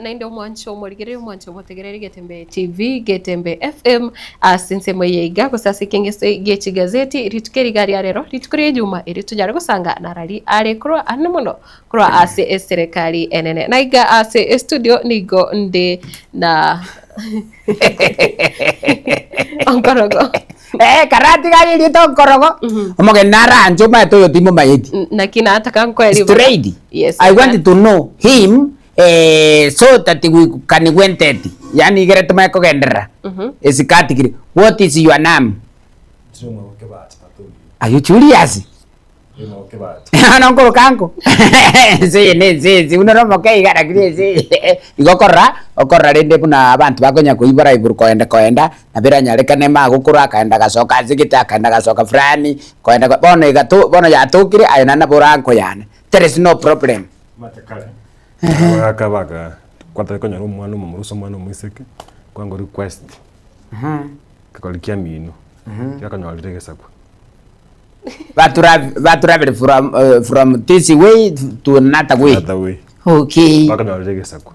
na ndio mwancho murigereyo mwancho mutegereri Getembe TV Getembe FM asinse moyeiga gusasi kingese gechi gazeti ritukeri gari arero ritukuri juma iri tujare gusanga narari are kro anemono kro ase serikali enene naiga ase studio nigo nde na Onkorogo karati gari rito Onkorogo omoge naranjo ma to yotimo mayeti na kina ataka kweli straight. Yes, I want to know him so that we can went it yani gere tuma ko gendera esikati gire. What is your name? Are you curious? Onkoro kanko si uno no mokei gara gire si igokora rende buna abantu bakonya kuibara iguru koenda na bera nyarekane magukura kaenda gasoka zigita kaenda gasoka frani koenda bono igato bono ya tukire ayona na boranko yana. There is no problem. Matakale akabaga kwata konya umwana umuruso mwana umwiseke kwango request kakolikia mino yakanyalire gesakwa baturabere from this way to another way. Okay bakanyalire gesakwa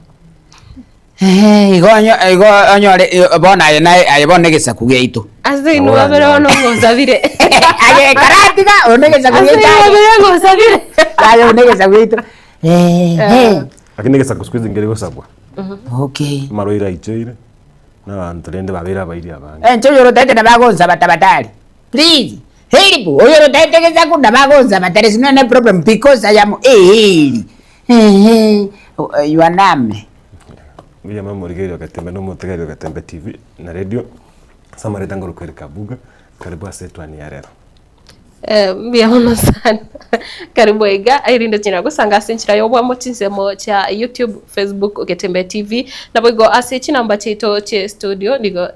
igonyo bona ayibone gesaku geito azinu babere ono ngozabire aye karatiga onege gesaku geito babere ngozabire aye onege gesaku geito lakini gesaku squeeze ngere gosabwa. Okay maroira icheire na antrende babera bairi abanga nchoyoro tete na bagonza batabatali please help oyoro tete gesaku na bagonza but there is no problem because I am your name Via mamorigerio Getembe no mutegerio Getembe TV na radio samareta ngoro kwereka buga karibu Etwani ya rero biahono sana karibu ega irinde china gusanga sinchira yobwa motinsemo cha YouTube Facebook Getembe TV na boigo ase china mbachito che studio nigo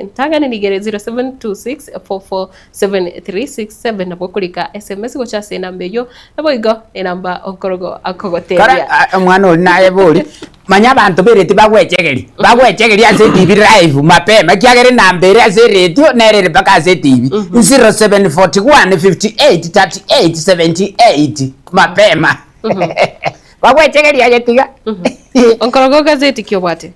ntangane nigere 0726447367 na bokulika SMS go cha sena mbeyo na boigo enamba Onkorogo akogoteria mwana oli naye boli manya abantu bereti bagwechegeri ase TV live mapema kiagere nambere ase radio nerere baka ase TV 0741583878 mapema bagwechegeri ajetiga Onkorogo gazeti kiobwate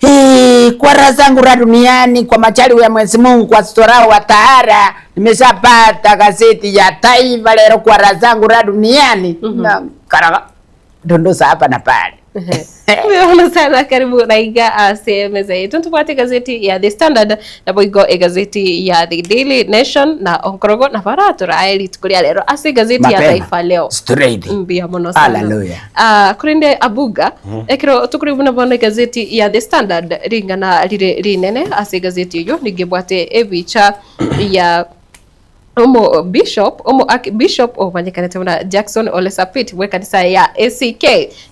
kwa razangu ra duniani kwa machali ya Mwenyezi Mungu kwa storao wa tahara nimeshapata gazeti ya taifa leo kwa razangu ra duniani na karaga dondosa hapa na pale. Mwana sana karibu naiga ase meza yetu tupate gazeti ya The Standard na boigo gazeti ya The Daily Nation na Onkorogo na Faratura aeli tukulia lero ase gazeti ya taifa leo straight mbia mono sana. Hallelujah. Kurinde abuga ekiro tukuribu na bona gazeti ya The Standard ringana rinene ase gazeti yo nigebwate ebicha ya Bishop omanyekane tena Jackson Ole Sept we kanisa ya ACK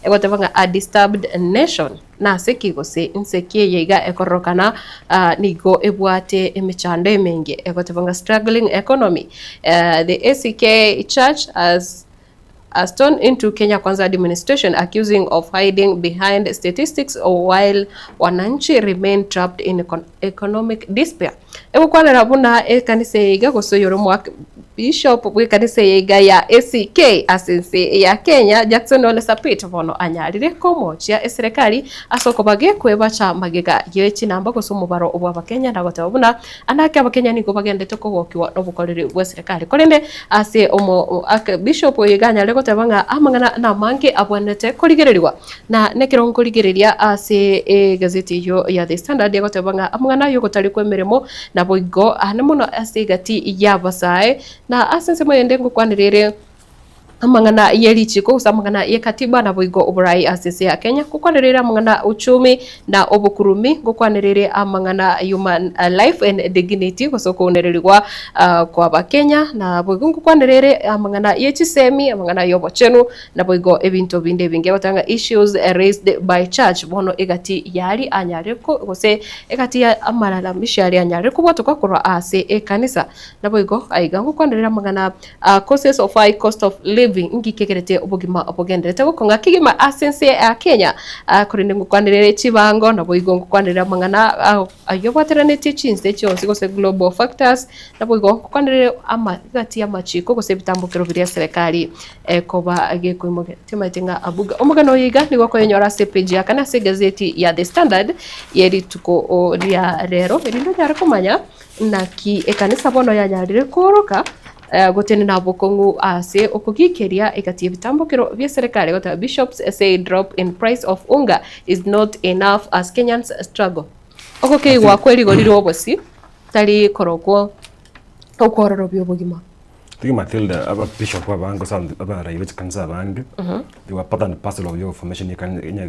egotevanga a disturbed nation na sekigose insekie yega ekorokana nigo ebwate emichande menge egotevanga struggling economy. The ACK church has turned into Kenya Kwanza administration accusing of hiding behind statistics while wananchi remain trapped in economic despair. Ebukwana rabuna kanisa yega gosoyoro mwak Bishop we kanisa yega ya ACK asense ya Kenya Jackson Ole Sept bono anyarire komo cia serikali asoko bage kwebacha magega yechi namba gosomubaro obwa Kenya na gotabuna anake abakenya niko bagendete kogokiwa no bukorere bwa serikali korende ase omo Bishop yega anyarire gotabanga amangana na mange abonete kurigererirwa na nekiro nkurigereria ase gazeti yo ya The Standard gotabanga amangana yo gotari kwemeremo na boigo anemuno ase gati ya basae na asense moyende ngukwanirire amangana yelichi ko samangana yekatiba na boigo oburai asese ya Kenya kukwanirira amangana uchumi na obukurumi ngukwanirire amangana human life and dignity kosoko onererirwa kwa bakenya na boigo ngukwanirire amangana yechisemi amangana yobochenu na boigo ebinto binde binge batanga issues raised by church bono egati yari anyare ko gose egati ya amalala mishari anyare ko botoka kurwa ase ekanisa na boigo aiga ngukwanirira amangana causes of high cost of living evi ngikegerete obugima obugenderete gukonga kigima asense ya Kenya kurinde ngukwanirire chibango na boigo ngukwanirira mangana ayobwateranete chinse cyose gose global factors na boigo ngukwanirire amagati y'amachiko gose bitambukiro biri ya serikali koba agekuimoge timaitenga abuga omugano yiga nigo koyenyora page yakana se gazeti ya The Standard yeri tuko ria rero erindo ryari kumanya na ki ekanisa bono yanyarire koroka gotene na bokongu ase okugikeria ekatie bitambukiro bya serikali gota bishops say drop in price of unga is not enough as Kenyans struggle okay gwa kweli goriro obosi tali korokwo okororo byobugima tigi Matildah aba bishop abango sound aba raivet kanisa abange they were part and parcel of your formation in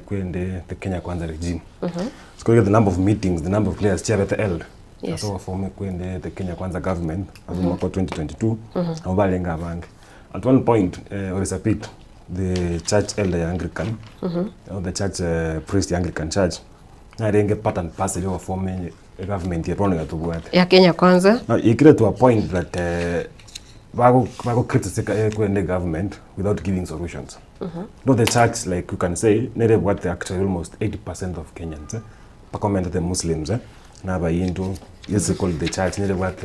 kwende the Kenya Kwanza regime so the number of meetings, the number of players chair held. Yes. So for me kwende the Kenya Kwanza government as mwaka 2022 abalenga abange at one point Sept the church elder Anglican the church priest Anglican church na renge part and parcel of forming a government ya Kenya Kwanza now you get to a point that Bago criticize the government without giving solutions. Not the church, like you can say, neither what they actually almost 80% of Kenyans, comment the Muslims, never into yes called the church, neither what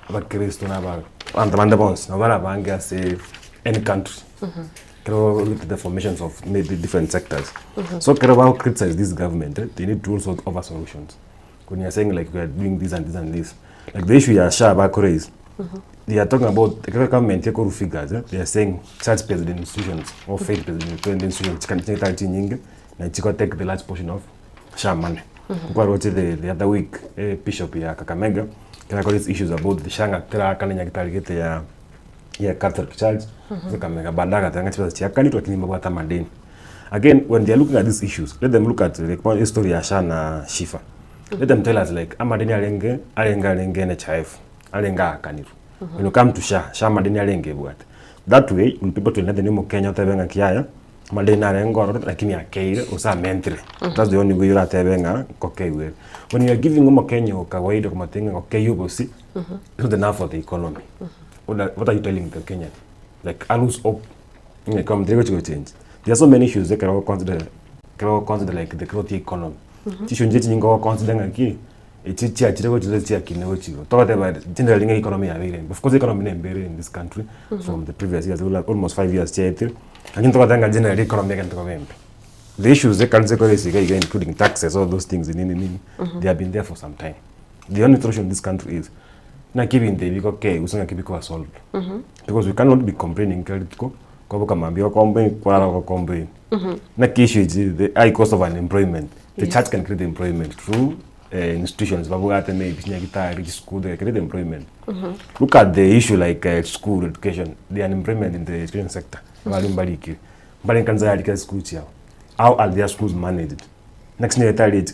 about Christ, never and the bonds, never banga say any country. Look at the formations of maybe different sectors. So Kerabao criticize this government, they need to also offer solutions. When you're saying like we are doing this and this and this, like the issue Shaba raised. They are talking about the government figures. They are saying church-based institutions or faith-based institutions can take the large portion of share money. The other week, Bishop ya Kakamega raised issues about the shanga kanya target ya Catholic Church. Kakamega bandaga tanga chiakani to kinimba madeni. Again, when they are looking at these issues, let them look at the story ya Shana Shifa. Let them tell us like amadeni alenge NHIF. Alenga kaniru. When you come to Sha madeni alenge bwat. That way, when people to let the name of Kenya tabenga kiaya, madeni alengo lakini akeire usa mentre. That's the only way you are tabenga kokeiwe. When you are giving umo Kenya kawaida kwa matenga kokeyo bosi, it's enough for the economy. What are you telling the Kenyan? Like I lose hope. Come they go to change. There are so many issues they can consider like the growth economy. Tisho njeti ningo consider ngaki. It's generally economy. Of course, economy is better in this country from the previous years. Almost 5 years. General economy. The issues they can say, including taxes, all those things, they have been there for some time. The only solution in this country is not giving the big okay, we can keep it solved. Because we cannot be complaining. The issue is the high cost of unemployment. The church can create employment through institutions, school, they create employment. Look at the issue like school education, the unemployment in the education sector. How are their schools managed? Next year, the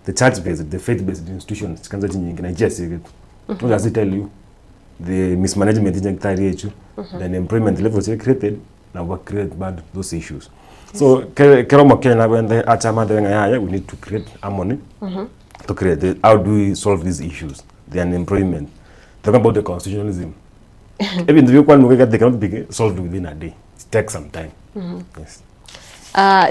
church-based, the faith-based institutions, what does it tell you? The mismanagement in the unemployment levels created, now we create bad those issues. So, when we need to create harmony to create how do we solve these issues? The unemployment. Talking about the constitutionalism. Even the one they cannot be solved within a day. It takes some time. Yes.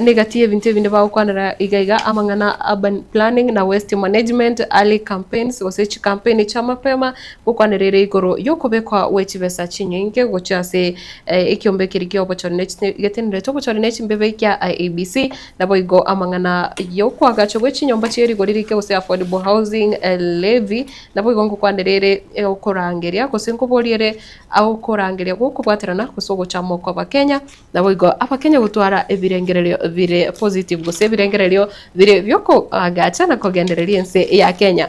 Negative vintu ba ukwanira igaiga amangana urban planning na waste management early campaigns wasechi campaign cha mapema ukwanirire igoro yokobekwa wechibesa chinyinge gochase ikiombe kirikio opportunity getendere to opportunity mbebe kya IABC nabo igo amangana yokwaga cyo wechinyomba chiri goririke ose affordable housing levy nabo igo ngukwanirire okorangeria kosenko boriere au korangeria gukubwaterana kusogo cha moko abakenya nabo igo abakenya gutwara ebirenge vire positive gose birengereryo vire byoko agacha na kogendereria nse ya Kenya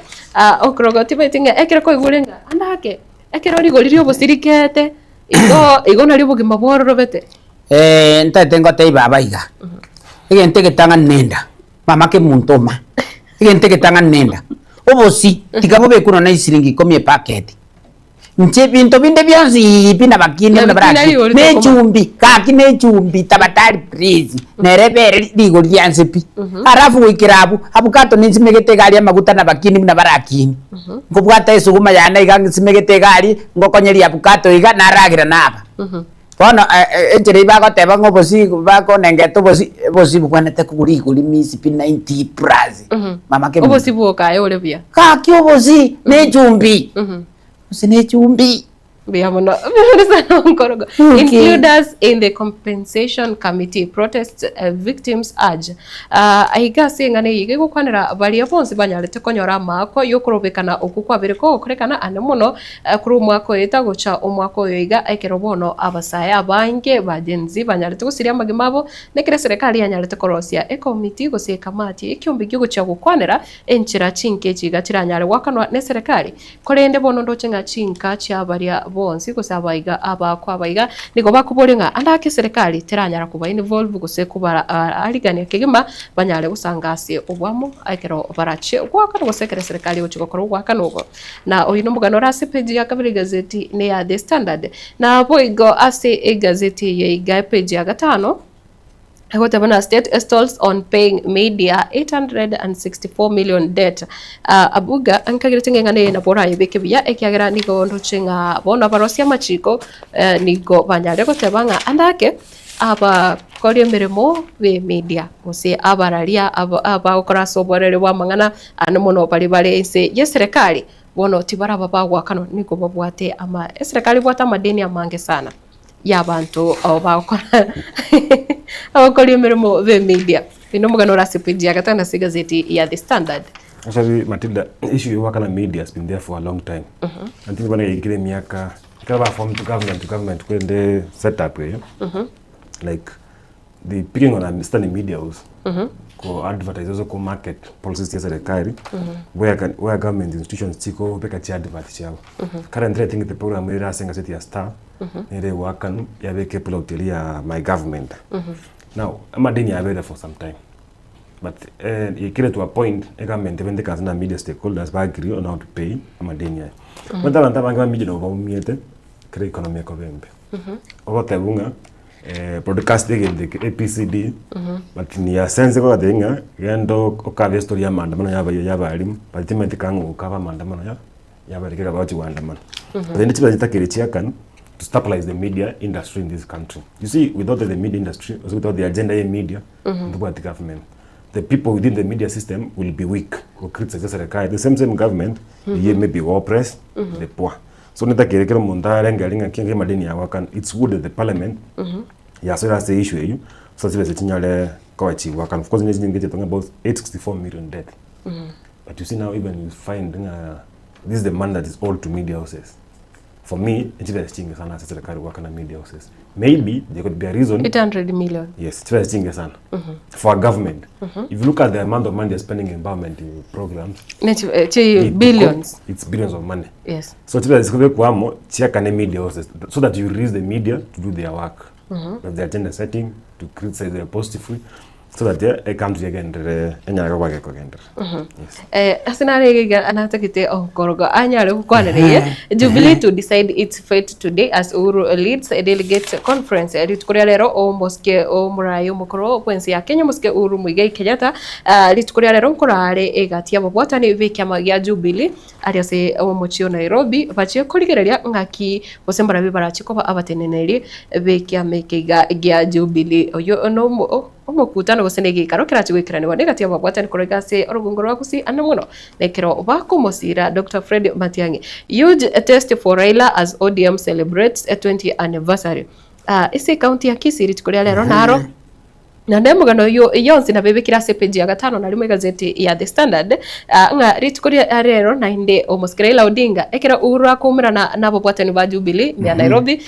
Onkorogo tibetinga ekera ko igurenga andake ekera ori goririo bosirikete igo nari bugima bororobete ntate ngote baba iga igente getanga nenda mama ke muntoma igente getanga nenda obosi tikabo be kuno na isiringi komie packet nche bintu binde byonsi bina bakini na baraki ne chumbi kaki ne chumbi tabatari please nerebere ligo lyansepi arafu wikirabu abukato ninsimegete gali amaguta na bakini na barakini ngobwata isuguma yana iga simegete gali ngokonyeri abukato iga naragira naba kono enjere bagoteba ngobosi bakonengeto bosi bukwanete kuguri misi pi 90 plus mama ke obosi buoka ole bia kaki obosi ne chumbi ne chumbi Onkorogo. Includers in the compensation committee protest victims urge aiga singane yige gukwanira bari abonse banyarete konyora mako yokurobekana okukwabere ko kurekana ane muno kuri umwako eta guca umwako yoiga ekerobono abasaya bange bagenzi banyarete gusiria magimabo nekire serikali yanyarete korosia committee guseka mati ikyumbi giguca gukwanira enchira chinke chiga chiranyare wakanwa ne serikali korende bono ndochenga chinka cha baria bonsi kusabaiga abaiga niko bakubolinga andake serikali teranyara kuba involve guse kubara aligania kigima banyale gusangase obwamo aikero barache gwakano gusekere serikali uchikokoro gwakanogo na oyino mugano rase page ya kabiri gazeti ne ya The Standard na boigo ase gazeti ye iga page ya gatano Getembe state stalls on paying media 864 million debt. Abuga ankagirete ngane na bora yebeke biya ekiagera nigo nduchinga bona barosia machiko nigo banyare gotebanga andake aba kori mirimo we media muse abararia aba okora soborere wa mangana anomono bali ese yeserikali bono tibara baba gwakano nigo babwate ama serikali bwata madeni amange sana yabantu bakora abakora imirimo be media ino mugano rasipedia ya gatanda gazeti ya The Standard. Actually Matilda, issue work on media has been there for a long time. Until when I get miaka kaba from to government when they set up like the picking on understanding media was ko advertisers ko market policies ya serikali where government institutions tiko beka chi advert chao currently I think the program ira senga set ya star ere wakan ya beke plottelia my government now amadeni ya there for some time but it get to a point a government when they can media stakeholders ba agree on how to pay amadeni ya but that banga media no ba umiete kre economy ko bembe ogotabunga broadcasting in the APCD but ni ya sense ko gatenga yendo okave story ya maandamano yaba alimu ultimately kangu ukava maandamano yaba rekera bauti waandamano but then it's takire chiakan to stabilize the media industry in this country. You see, without the media industry, also without the agenda in media, the government, the people within the media system will be weak. Will criticize the same government, the maybe oppressed, the poor. So nita kirekera munda rengalinga kinge madeni ya wakan. It's good that the parliament, so that's the issue. So it's a tinyale kawachi wakan. Of course, we're talking about 864 million debt. But you see now, even you find this is the man that is owed to media houses. For me, it's very interesting sana sasa serikali work na media houses. Maybe there could be a reason. 800 million. Yes, it's very interesting sana. For a government, if you look at the amount of money they're spending in environment programs, billions. It's billions of money. Yes. So it's very interesting kwamo check on media houses so that you release the media to do their work. With the agenda setting to criticize the positively. So that it comes again enyara wage ko gender. Asinare anatakite Onkorogo anyare kwanere Jubilee to decide its fate today as Uhuru leads a delegate conference litukuria lero o moske o murayo mukoro kwensi ya Kenya moske Uhuru Muigai Kenyatta litukuria lero nkorare egatia babwatani bikiama ya Jubilee ariase o mochio Nairobi bachie kurigereria ngaki bosembara bibarachiko abateneneri bikiama kiga ya Jubilee oyo no omukutano gosenegi karo kirachigwikirani wanegati ababwatani korogase orugungo rwakusi anamuno nekero bakumosira Dr. Fred Matiang'i huge test for Raila as ODM celebrates a 20th anniversary isi county ya Kisii litukuria lero naro na ndemugano yonsi na bebe kirase page ya gatano na limwe gazeti ya The Standard nga litukuria lero na inde Raila Odinga ekera Uhuru akumira na babwatani ba Jubilee ya Nairobi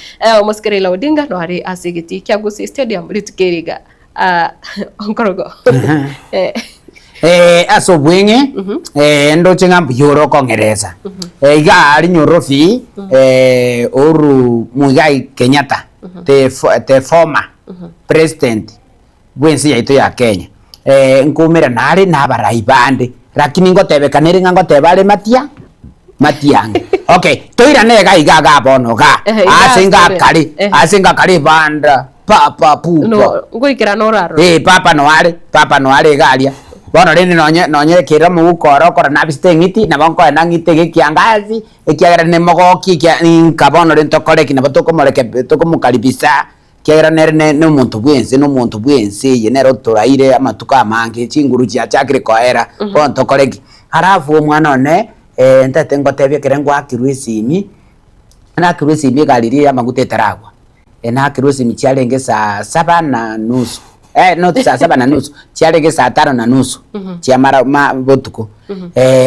Raila Odinga no ari asigiti kya Gusii Stadium litukeriga Onkorogo aso bwenge ndo chenga yoro kongereza iga ari nyorofi Uhuru Muigai Kenyatta the former president bwensi yaito ya Kenya nkumira nari nabarai bande lakini ngotebeka neri ngoteba ari matia matiange okay toira nega igaga bono ga asinga kari banda papa pupa no ngoikira no raro papa no are garia bono rene nonye kira mu koro kora na bistengiti na bonko na ngite gikiangazi ekiagera ne mogoki kya inkabono rento koreki na botoko moreke toko mukaribisa kiagera nerne no muntu bwense ye nero toraire amatuka amange chinguru cia chakire koera bonto koreki harafu omwana one ntate ngotebye kirengo akirwisimi na akirwisimi galiri amaguta taragwa na akirwisimi chialenge saa 7:30 no saa 7:30 chialenge saa 5:30 chia mara botuko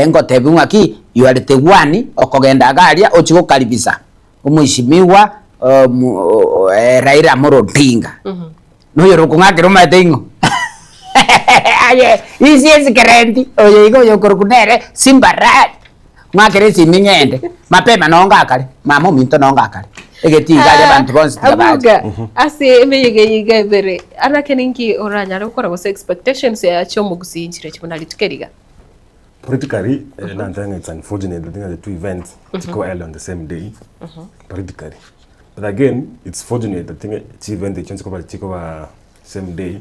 ngotebye ngaki yuarete gwani okogenda garia ochigo karibisa umuishimiwa Raila Amolo Odinga no yoro kungakiruma tengo aye isi kerenti oye igo yokorkunere simbarad mwakeresi mingende mapema nongakale mama minto nongakale egetiga abantu bonse abuga ase emeyege bere anakeninki oranya rukora was expectations ya chomo gusinjire kibona litukeriga politically I think it's unfortunate that the two events go early on the same day politically, but again it's fortunate that the two events they change over same day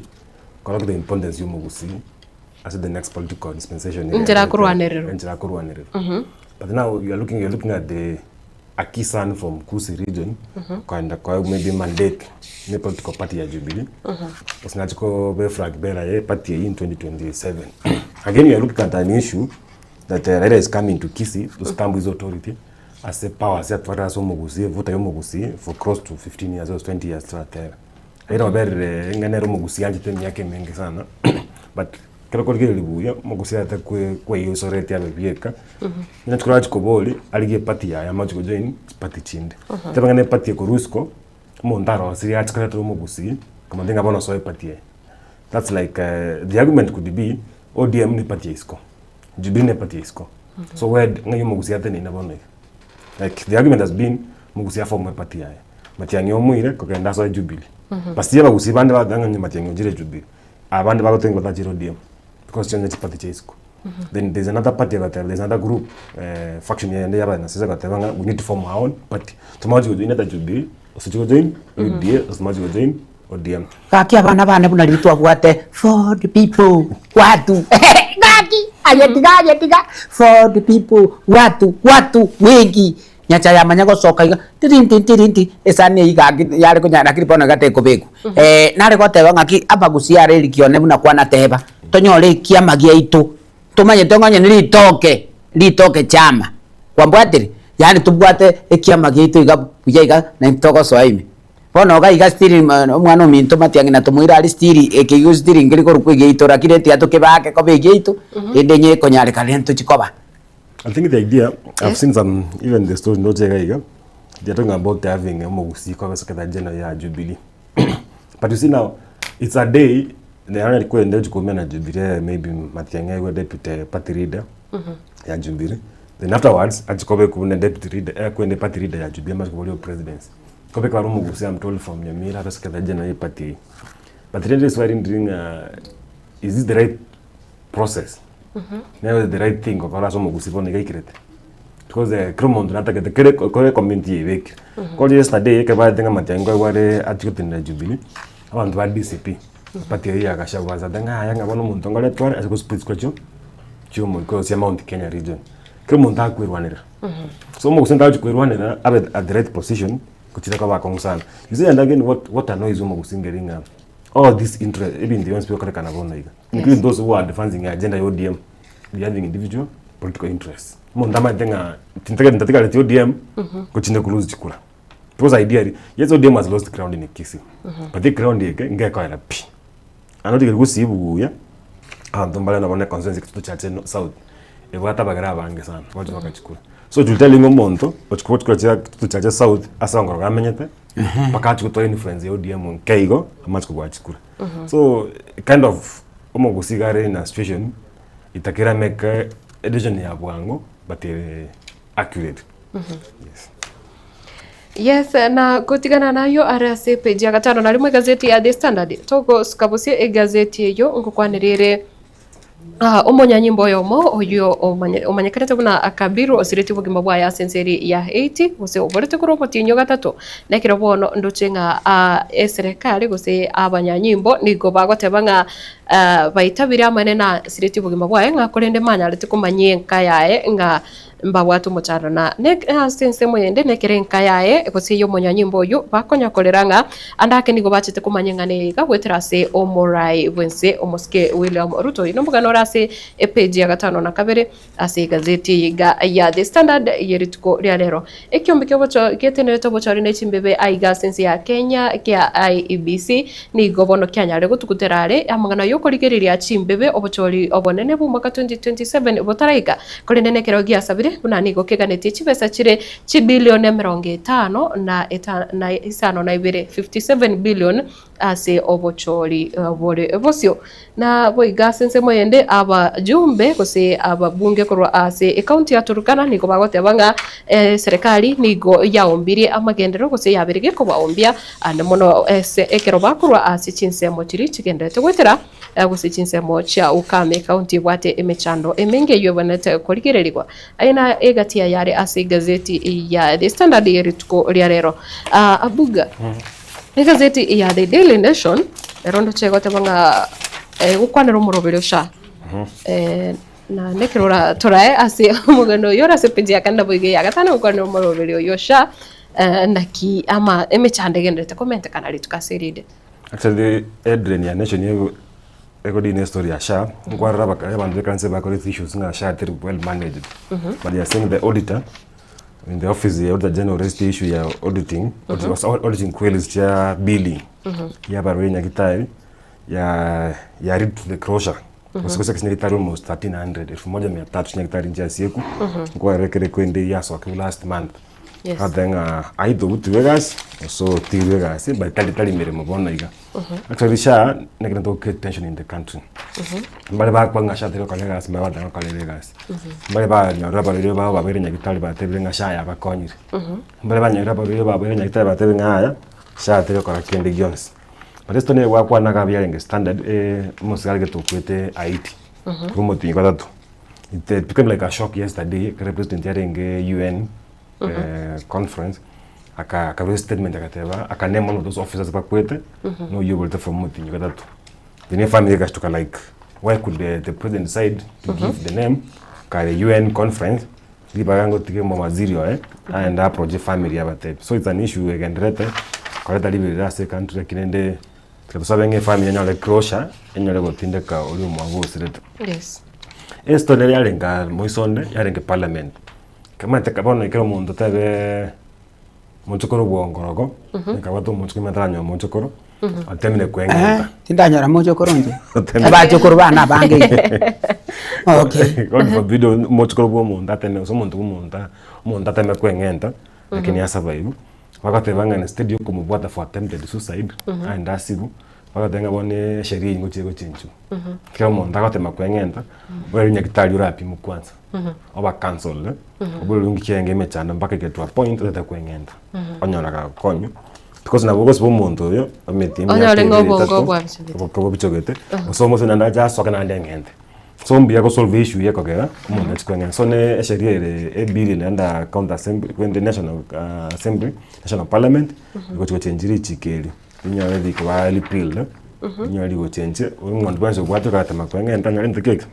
because of the importance you mugusi as the next political dispensation but now you're looking at the Akisan from Kisii region kind of maybe mandate the political party ya Jubilee because nachiko befrag bela party in 2027 again you're looking at an issue that Raila is coming to Kisii to stamp his authority as a power set for us vote yomugusi for close to 15 years or 20 years there Raila bere ngane romugusi anje temi yake mengi sana but kero kolgere libuya mugusi ata kwa hiyo soreti ya bieka ina tukura chikoboli aligie party ya majuko join party chinde tabangane party ko rusko mondaro siri atkara to mugusi kama ndinga bona so party that's like the argument could be ODM ni party isko Jubilee ni party isko so where ngayo mugusi ata ni nabona like the argument has been mugusi form party ya matianyo muire ko kenda so Jubilee basi bagusi bande badanga ni matianyo jire Jubilee abande bagotengo ta jiro ODM because change party chesco then there's another party there's another group faction ya ndaya bana sasa katanga we need to form our own party tumaji go ina Jubilee usijigo join UDA usimaji go join ODM kaki abana bana buna litwa bwate for the people watu kaki ayetiga for the people watu wengi nyacha ya manyago soka iga tirinti esane iga yale kunyana kiripona gate kobeku nare goteba ngaki abagusi are likione buna kwana teba tonyore kia magia itu tumanye tonganye litoke chama kwambwatiri yani tubwate ekia magia itu iga na ntoko soaime bono ga iga stiri omwana ominto matiangi na tumuira ali stiri ekigo stiri ngiri korukwe itu rakireti atokebake kobe itu endenye konyare kalento chikoba. I think the idea, I've seen some, even the story, no they're talking about having a Mogusi Kawasaka agenda ya Jubilee. But you see now, it's a day, they are not going to come and Jubilee, maybe Matianga, deputy party leader, ya Jubilee. Then afterwards, at Kobe Kuna deputy leader, when the party leader ya Jubilee must go presidents. Kobe Karumogusi, I'm told from Nyamira, Kawasaka agenda party. But the is why is this the right process? Never the right thing of our Somogusi on the Gakret. Because the Cremont not get the correct community week. Called yesterday, Kavadanga Matango, where attribute in the Jubilee. I want to add DCP. Patia Gasha was a Danga, young one Montonga, as was put question. Jum because Mount Kenya region. Cremont with one. So most of the one at the right position, Kuchitaka concern. You see, and again, what annoys Somogusi getting up. All this interest, even the ones people can have including those who are advancing agenda ODM, they having individual political interests. Mondama tenga tintaga ODM kuchinde kuluzi chikula. Because idea yes ODM has lost ground in Kisii. But the ground nge kwa pi. Anoti kugusi ibu ya. Ndombala na wana consensus kutu chache south. Evata bagara bange sana. Watu wakachukula. So tulitali ngomonto, ochukua kutu chache south asa ngoro gamenyete. Pakati kutoa influence ya ODM kaigo amachiko kwa chikula. So kind of omogusigare in a situation itakira make a decision ya bwango but accurate. Yes, na kutigana nayo arase page ya gatano na rimwe gazeti ya The Standard toko skabusie gazeti yo ngukwanirire omonyanyimbo yomo oyo omanyekanete buna akabiru osireti bugima bwa ya senseri ya 80 gose oborete kuro motinyo gatatu nekiro bono nduchenga eserikali gose abanyanyimbo nigo bagotebanga baitabire amane na sireti bugima bwa nga korende manyarete kumanyenka yae nga mbawatu mucharo na sense moyende nekerenka yae gose yo monyanyimbo yo bakonya koleranga andake nigo bachete kumanyengane ga gweterase omorai bwense omoske William Ruto inombugano ase page ya 5 na kabere ase gazeti ya The Standard yerituko ria lero ekiombe kyobocho getenereto bochari ne chimbebe aiga sense ya Kenya kia IEBC ni gobono kyanyare gutukuterare amangana yokorigereria chimbebe obochori obonene bumaka 2027 botaraiga korene kero gia sabire buna nigo keganeti chibesa chire chibilione 50 na isano na ibere 57 billion ase obochori bore bosio na boiga sense moyende abajumbe gose ababunge korwa ase county ya Turkana niko bagotebanga serikali nigo yaombirie amagendero gose yabirige ko baombia ande mono ekero bakorwa ase chinsemo chiri chigendete gwetera gose chinsemo cha ukame county bwate emechando emenge yobonete korigererigwa aina egatia yare ase gazeti ya The Standard yerituko ria rero abuga gazeti ya The Daily Nation erondo chegotebanga gukwanira umurobero sha na nekirora torae ase mugano yora sepeji akanda boige ya gatano gukwanira umurobero yosha naki ama emechande gendete comment kana litukasiride actually Edren ya Nation yego ego di story ya sha ngwarra abantu kanse ba quality issues nga sha very well managed but they are saying the auditor in the office ya auditor general raised the issue ya auditing was auditing queries ya billing ya barwenya kitari ya read to the closure kusikose kisinitari almost 1300 1300 nyakitari njia sieku kwa rekere kwende ya so last month adenga aido utuwegas so tiwegas by tali mere mabona iga actually sha nekena to get tension in the country mbale ba kwa ngasha tero kalegas mbale ba kalegas mbale ba nyora ba rero ba bere nyakitari ba tebe ngasha ya bakonyire mbale ba nyora ba rero ba bere nyakitari ba tebe ngaya sha tero kwa kende gions but esto ne wa kwa naga bia standard musical get to kwete IT kumo tinga tatu it became like a shock yesterday representing UN conference aka statement akateba aka name one of those officers bakwete no you will from muti nyatatu the family gas to like why could the president decide to give the name ka the UN conference libagango tike mo mazirio and a project family abate so it's an issue again rete koreta libere ase country kinende kabasabenge family nyale closure enyole botinde ka oli mwango sirete yes esto ne yalenga moisonde yalenga parliament kama tekabona ikero mundo tabe Onkorogo Onkorogo nikabato muchiko matranyo Onkorogo atemine kwengeta tindanyara Onkorogo nje abachokoro bana bange okay god for video Onkorogo munda tene so muntu munda teme kwengeta lakini asurvive wakati banga na studio kumubwata for attempted suicide and asibu wakatenga bone sheria ingochego chinchu kyo munda akatema kwengeta wali nyakitali urapi mukwanza oba cancel obulungi kyenge mechana mpaka get to a point that kwengenda onyora ka konyo because na bogos bomuntu yo ametimya onyora ngobongo bwabise ko bichogete so mo sina ndaja soka na ndengende so mbia ko solve issue yako kera umuntu chikwengenda so ne sheria ile bill nenda county assembly when the national assembly national parliament ko chenjiri chikeli nyora di kwa April nyora go chenje ngondo banzo bwato ka tema kwengenda nyora ndikeke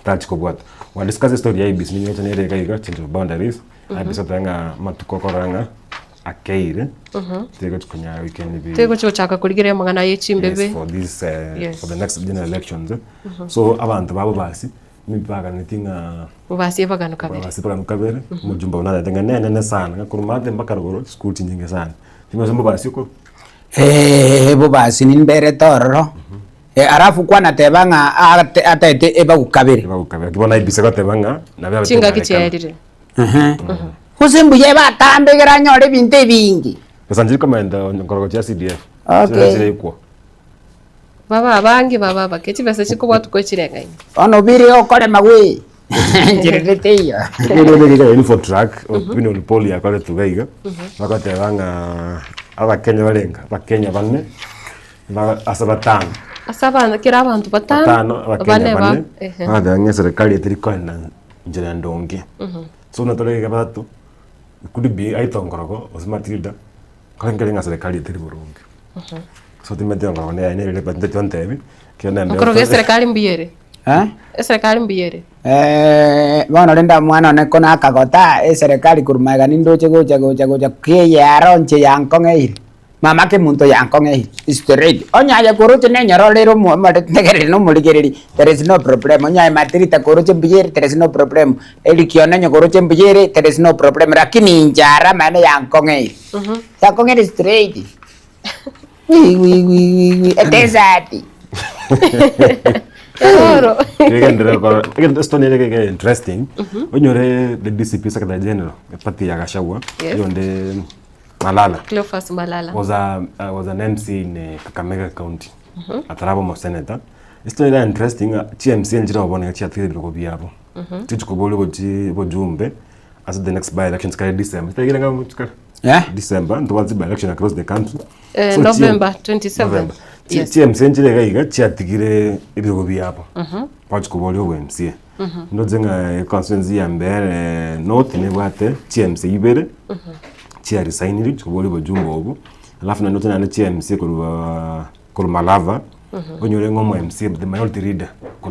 tachiko bwato wa discuss the story ya IBC ni nyota nere kaiga change boundaries IBC tanga matukokoranga akeire tego tukunya weekend bi tego chochaka kuligere mangana yechimbebe for this for the next general elections so abantu babo basi mipaka nitinga basi bagano kabere basi bagano kabere mujumba unada tenga nene sana kurumate mpaka rugoro school nyingi sana timazomba basi ko bo basi ni mbere tororo arafu kwa natebanga atete eba gukabire kibona IBC gatebanga nabya chinga kicherire kusimbuye batambegera nyore binte bingi basanjiri komenda Onkorogo ya CDF okay kwa baba baketi basa chiko watu ko chirenga ono biri okole magwe njirete iyo ndio info track opinion poll ya kale tugaiga bakatebanga abakenya balenga bakenya banne asabatano Asaba kira abantu batano bane bane serikali etirikana na njira ndonge so natoleka batatu could be Onkorogo or Matildah kangelenga serikali etiri burungi so timete Onkorogo ne ile patente tontebi kiona Onkorogo serikali mbiyere serikali mbiyere bono lenda mwana ne kona akagota serikali kurumaiga nindoche gocha kiye aronche yankongeiri mama ke muntu yankongeiri straight onyaye kuruche ne nyorolero muamade tegere no muligereri there is no problem onyaye Matildah kuruche mbiyere there is no problem elikiona nyo kuruche mbiyere there is no problem lakini njara maana yankongeiri yankongeiri straight wi etezati interesting onyore the DCP Secretary General party ya Gachagua yonde Malala Cleophas Malala was an MC in Kakamega County atarabo mo senator story that interesting TMC njira wabone chia thiri ko biabo tichukobole ko jumbe as the next by elections kare December tagira ngam December ndo wazi by election across the country November 27th yes TMC njira gaiga chia tigire ibiro biabo pachukobole ko MC ndo zenga constituency ya mbere north ne bwate TMC ibere chia resign chukobole ko jumbe obo alafu na notena na TMC ko Malava onyore ngomo MC the minority leader ko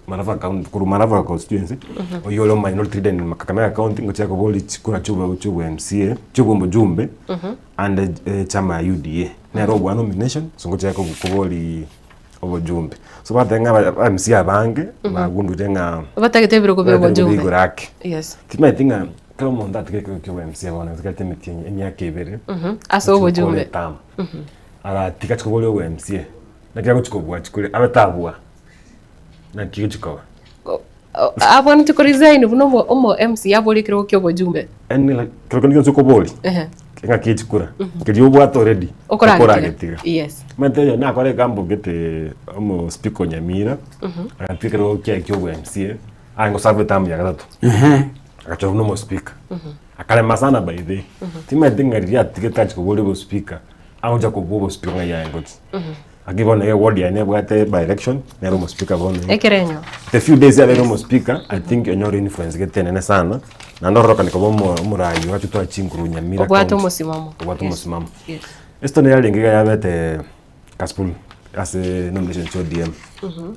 Malava county ko Malava constituency oyolo minority leader in Kakamega county ngocha ko boli chikura chuba MCA chubombo jumbe and chama UDA na robo nomination so ngocha ko boli obo jumbe so batenga MC abange magundu tenga batagete biro ko bebo jumbe yes tima tinga kama monda tike ko MC abana zikate mitingi emyaka ibere aso obo jumbe ala tika chikobole obo MCA na kya kuchikobwa chikule abatabwa na kichikowa abona to resign buno omo MC yaboli kiro kyobo jumbe eni la kiro ndio chikoboli kinga kichikura kiriyo bwato already okora getiga yes mate na kore gambo gete omo speaker Nyamira akatika ro kyobo MCA ango sabe tamu ya gatatu akacho no mo speaker akale masana by the tima dinga ria tiketa chikobole bo speaker auja ko bobo speaker ya ngoti agibona ye word ya nebwate by election ne romo speaker bona ekerenyo the few days ya romo speaker I think enyor influence getene sana na ndoroka nikobo murayi wacho to chinguru Nyamira obwato musimamo yes esto ne yalengiga ya bete Kaspul as a nomination to DM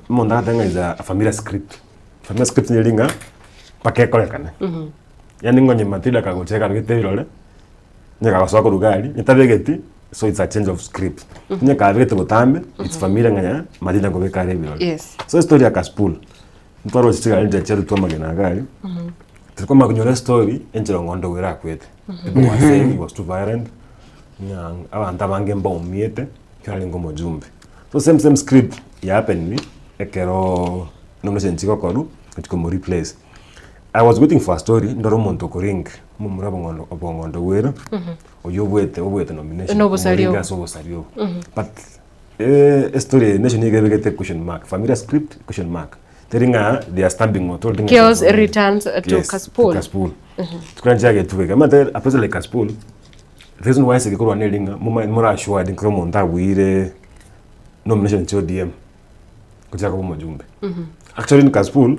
monda tanga is a familiar script ne linga pakekolekana yani ngonye Matildah kagocheka ngitebirole nyaka basoko rugali nitabegeti so it's a change of script nyaka abete botambe it's familiar nganya Matildah ngo bekare biro yes so story ya Kaspul ntwaro chitsiga nje cheru twa magena gali tulikuwa makunyora story enjero ngondo wera kwete people were saying he was too violent nyang abantu abange mbomiete kyali ngomo jumbe so same script ya happen ni ekero nomination chiko koru kutiko replace I was waiting for a story ndoro monto koring mumura bongondo wera oyobwete nomination no bosario but story nation igebegete question mark familiar script question mark teringa they are stamping on holding chaos returns to Kaspul tukanjage tuweka mate apesa like Kaspul reason why se ko nelinga mura sure din ko monta wire nomination to DM kujaka bo mojumbe actually in Kaspul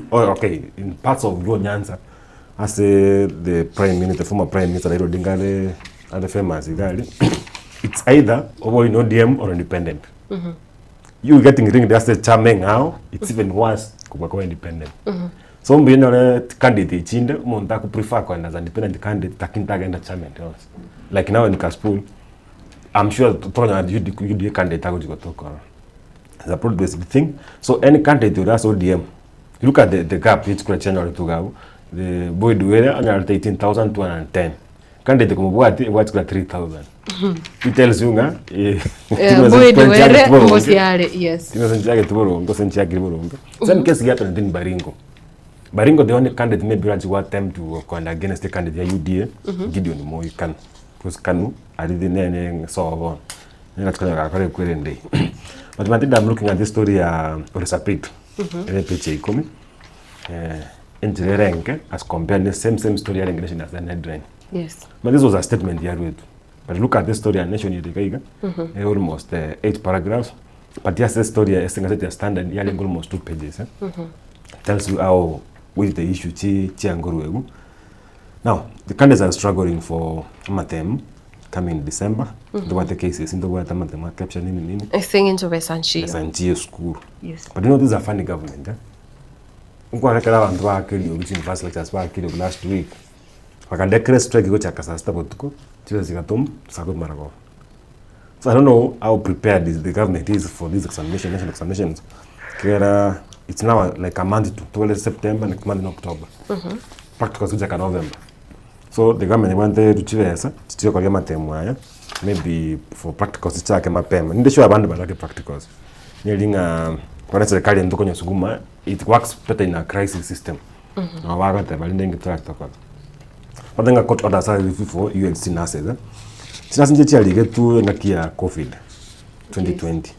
in parts of Luo Nyanza as the former prime minister Raila Odinga and the famous gali it's either over in ODM or independent you getting ring that's the charming how it's even worse kwa independent so mbino candidate chinde monta ku prefer kwa as independent candidate takintaga enda charming like now in Kaspul I'm sure tonya you candidate ago jikotoko the product thing so any candidate that's ODM you look at the gap it's going to change to go the boy duere another 18,210 candidate kumubwati what's got 3,000 it tells you nga boy duere mbosiale yes tinazanjage tuborongo senchage borongo same case gato ndini Baringo the only candidate maybe range what time to go against the candidate ya UDA Gideon Moi kan because kanu alidi nene so on nina tukanya kare kwende but Matildah, I'm looking at this story ya Sept page 10 engineering as compared the same story ya nation as the headline yes but this was a statement ya wetu but look at this story ya nation yigaiga almost 8 paragraphs But yes, the story is a standard, yeah, almost 2 pages. Tells you how with the issue chi Onkorogo. Now, the candidates are struggling for Matem coming in December. The water cases in the water Matem capture in Singing to Besanchi. Besanchi school. Yes. But you know, this is a funny government. Which in lectures last week. Wakadecrate strike go chakasasta botuko. So I don't know how prepared the government is for these examinations, national examinations. It's now like a month to 12 September, next month in October. Practicals which are November. So the government wanted to choose maybe for practicals it's like a payment. In the show about like practicals. It works better in a crisis system. But then I got other side for UNC nurses. Since we get to COVID 2020,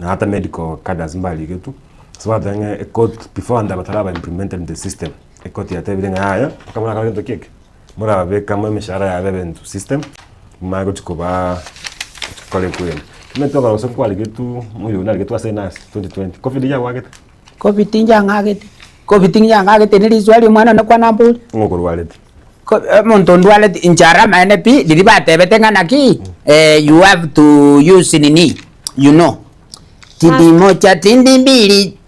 na hata medical cadres mbali get to. So then I got before and Matildah implemented the system. I got the everything higher. Kama na kama kick. Mora be kama mishara ya bebe into system. Mago chikoba kole kuyen. Kimetoka usoko kwa get to muyo na get to say nurse 2020. COVID ya waget. COVID tinja ngaget niliswali mwana na kwa nambuli. Ngokoro walet. Montondo walet inchara maene pi diribate betengana ki you have to use nini you know tindi moja tindi mbili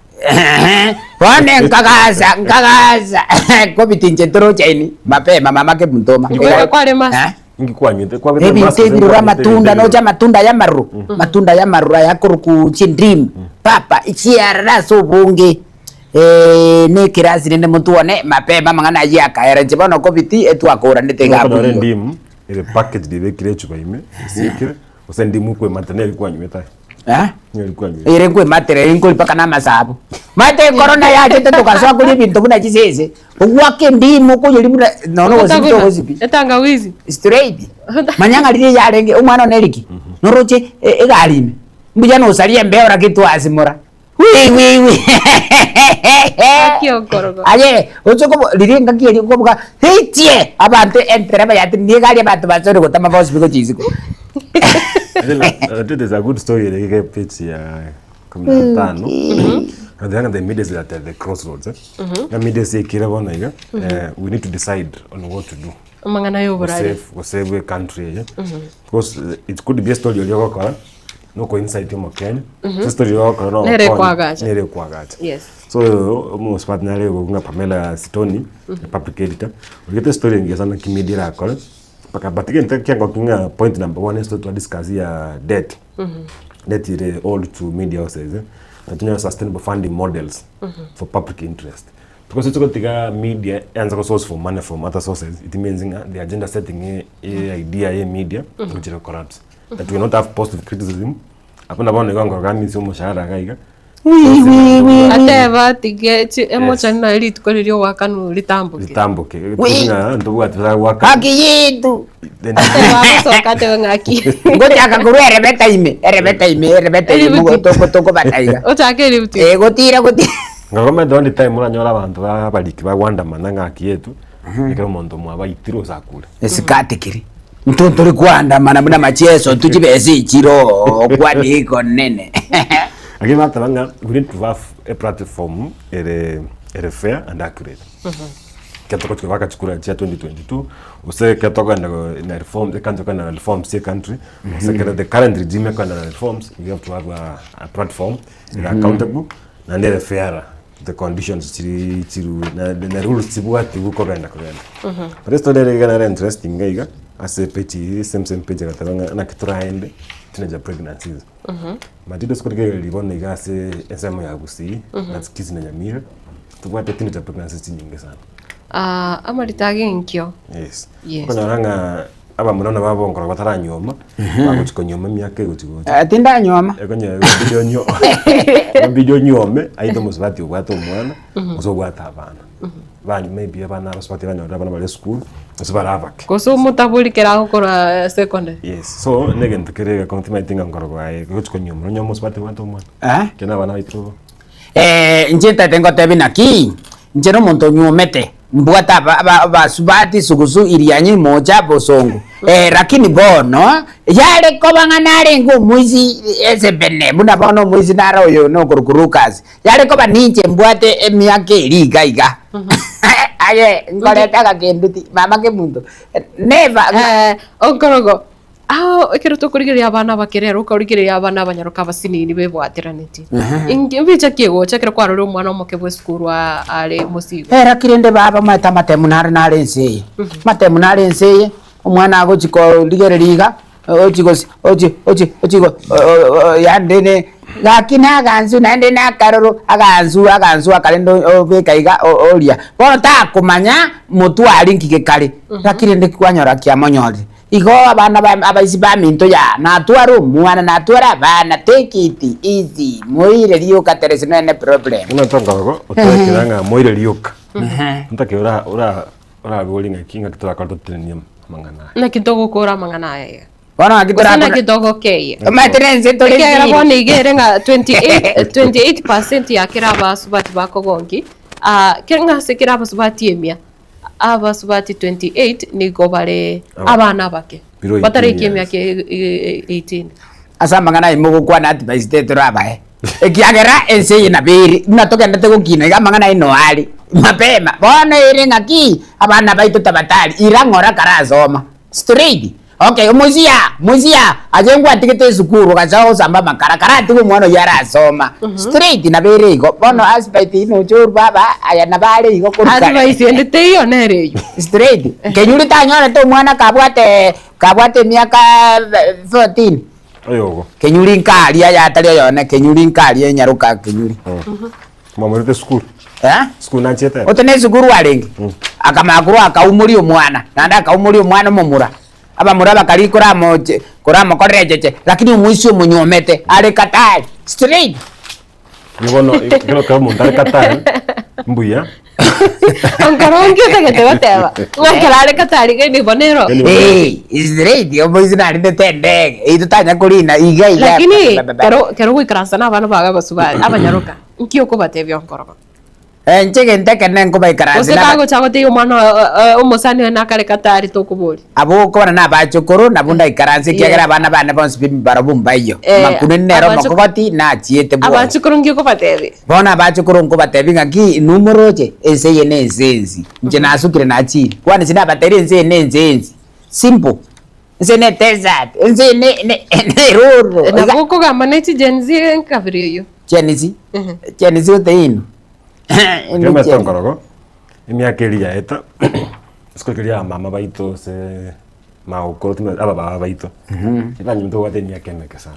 pone nkagaza COVID tinje trocha ini mapema mamake mtoma kwa le mas ngikuwa nyete kwa bidura matunda noja matunda ya maru ya kuruku chindrim papa ichiara so bunge ne kirasi nende mutuone mapema mangana yaka era jibono COVID etwakora ndetegabu ndim ile package de kirechu baime sikire usendimu kwe matane kwa nyumeta ire kwe matere inko paka na masabu mate corona yake tukaswa kuli bintu kuna chisese wake ndimu ko yiri nono wazito wazipi etanga wizi straight manyanga lije yarenge umwana neriki noroche egalime mbuja no salia mbeo kitu asimura wi Onkorogo aye utsoko liringa kieli kobuka hitie abantu entereba yati nigali abantu basore gutama boss biko chiziko. That is a good story. They get pitch coming and then the media is at the crossroads. The media say we need to decide on what to do. Save a country. Because it could be a story of your no coincide to Kenya. Story of Nere Kwagacha. Yes. So most partner with Pamela Sitoni, the public editor. We get the story in the media. But again, point number one is to discuss here debt. Debt is all to media houses. Sustainable funding models for public interest. Because it's got to media and the source for money from other sources. It means the agenda setting idea media which is corrupt. That we not have positive criticism. Upon about the Onkorogo so much higher. Ateva tigeti emotion na elite ko lyo wakanu litambuke Kuzinga ndo waka haki yetu ateva so kate ngaki ngoti akaguru erebeta ime toko bataiga otakeli buti gotira ngakome dondi time muranyola abantu babaliki bagwanda mananga kiyetu ikero mondo mwabaitiro zakule esikatikiri mtonto likwanda mana muna macheso tujibesi chiro kwani iko nene. Again, we need to have a platform a fair and accurate. Katoka tukivaka chukura chia 2022 use katoka na reform the country kana reform the country the current regime kana reforms we have to have a platform accountable and the fair the conditions chiru na the rules chibuati uko kwenda but this story is interesting gaiga as a page same page katanga na kitraende teenage pregnancies Matildah skotige libona igase ensemo ya Kisii that's Kisii and Nyamira tubwate teenage pregnancies nyingi sana amalitage nkyo yes kuna ranga aba munona babo Onkorogo bataranyoma baguchiko nyoma myaka egutigo atinda nyoma ekonye video nyome aido musbati ubwato umwana uzobwata abana bani maybe abana basbati banyora abana bali school usibaravake koso mutabulikera gukora secondary yes so negen tukere contemplating Onkorogo ai guchiko nyoma musbati ubwato umwana kena bana itro njeta tengo tebina ki njero monto nyomete mbwata basubati sugusu irianyi moja bosongo lakini bono yale kobanga nare ngo muizi ese bene buna bono muizi nara oyo no kurukurukas yale koba ninje mbwate emiake ligaiga aye ngoreta ka kenduti mama ke muntu never Onkorogo ekero tukurigiria abana bakirero ukurigiria abana banyaruka basinini bebwatiraniti ingi bicha kiego chakira kwarore umwana omoke bwe skuru ari musigo rakirinde baba mata matemunare nare nse matemunare nse umwana agochiko ligereriga ochigo yandene lakini aganzu nande nakaroro aganzu akalendo bekaiga oria bono ta kumanya mutu alinkike kale rakirinde kwanyora kya monyori igo abana abaisi ba minto ya na tuaro mwana na tuara bana take it easy moire rioka terese no ene problem una tongo otekiranga moire rioka ntake ora golinga kinga kitwa kaltotiniem mangana na kidogo kora mangana ya bona akitora na kidogo keye matrense tole kaya bona igerenga 28% ya kiraba subati bako gongi kenga sekiraba subati emia aba subati 28 ni gobare abana bake batari kimya ke 18 asa mangana imugo kwa na ati state rabae ekiagera ense na biri natoka ndate gukina ga mangana ino ali mapema bona irenga ki abana baitu tabatali irangora karazoma straight okay muzia ajengu atikete sukuru kachao samba makarakara atiku mwana yara asoma straight na bere igo bono aspect ino churu baba aya na bale igo kuruka advice endete yo nere yo straight kenyuri tanyora to mwana kabwate miaka 14 ayogo kenyuri nkali aya atali yone kenyuri nkali nyaruka kenyuri mamurite school school na chete otene sukuru alengi akamakuru akaumuri omwana nanda akaumuri omwana momura aba muraba kali kuramo korejeje lakini umuisi umunyomete ale katali straight nibono kero kamo ndale katali mbuya Onkorogo tegete bateba ngakala ale katali ke ni bonero straight umuisi na rinde tende itutanya kulina iga lakini kero wikrasa na bana baga basubali abanyaruka nkio ko batebyo Onkorogo Nchege nteke nengo baikarazi na usikago chago te umano umosani na kale katari tokubuli abo ko na bachukuru na bunda ikaranzi kiagera bana bonse barabumba iyo makunenero makobati na chiete bo abachukuru ngiko batebi bona bachukuru ngo batebi ngaki numoroje ese yene nzenzi nje nasukire na chi kwani sina bateri nze nzenzi simple nze ne tezat nze ne roro na boko gamba neti genzi nkabiriyo genzi oteino Kama Onkorogo imiakeria eta sikokeria mama baito se maukoro aba baba baito ibanyu ndo wate miakemeke sana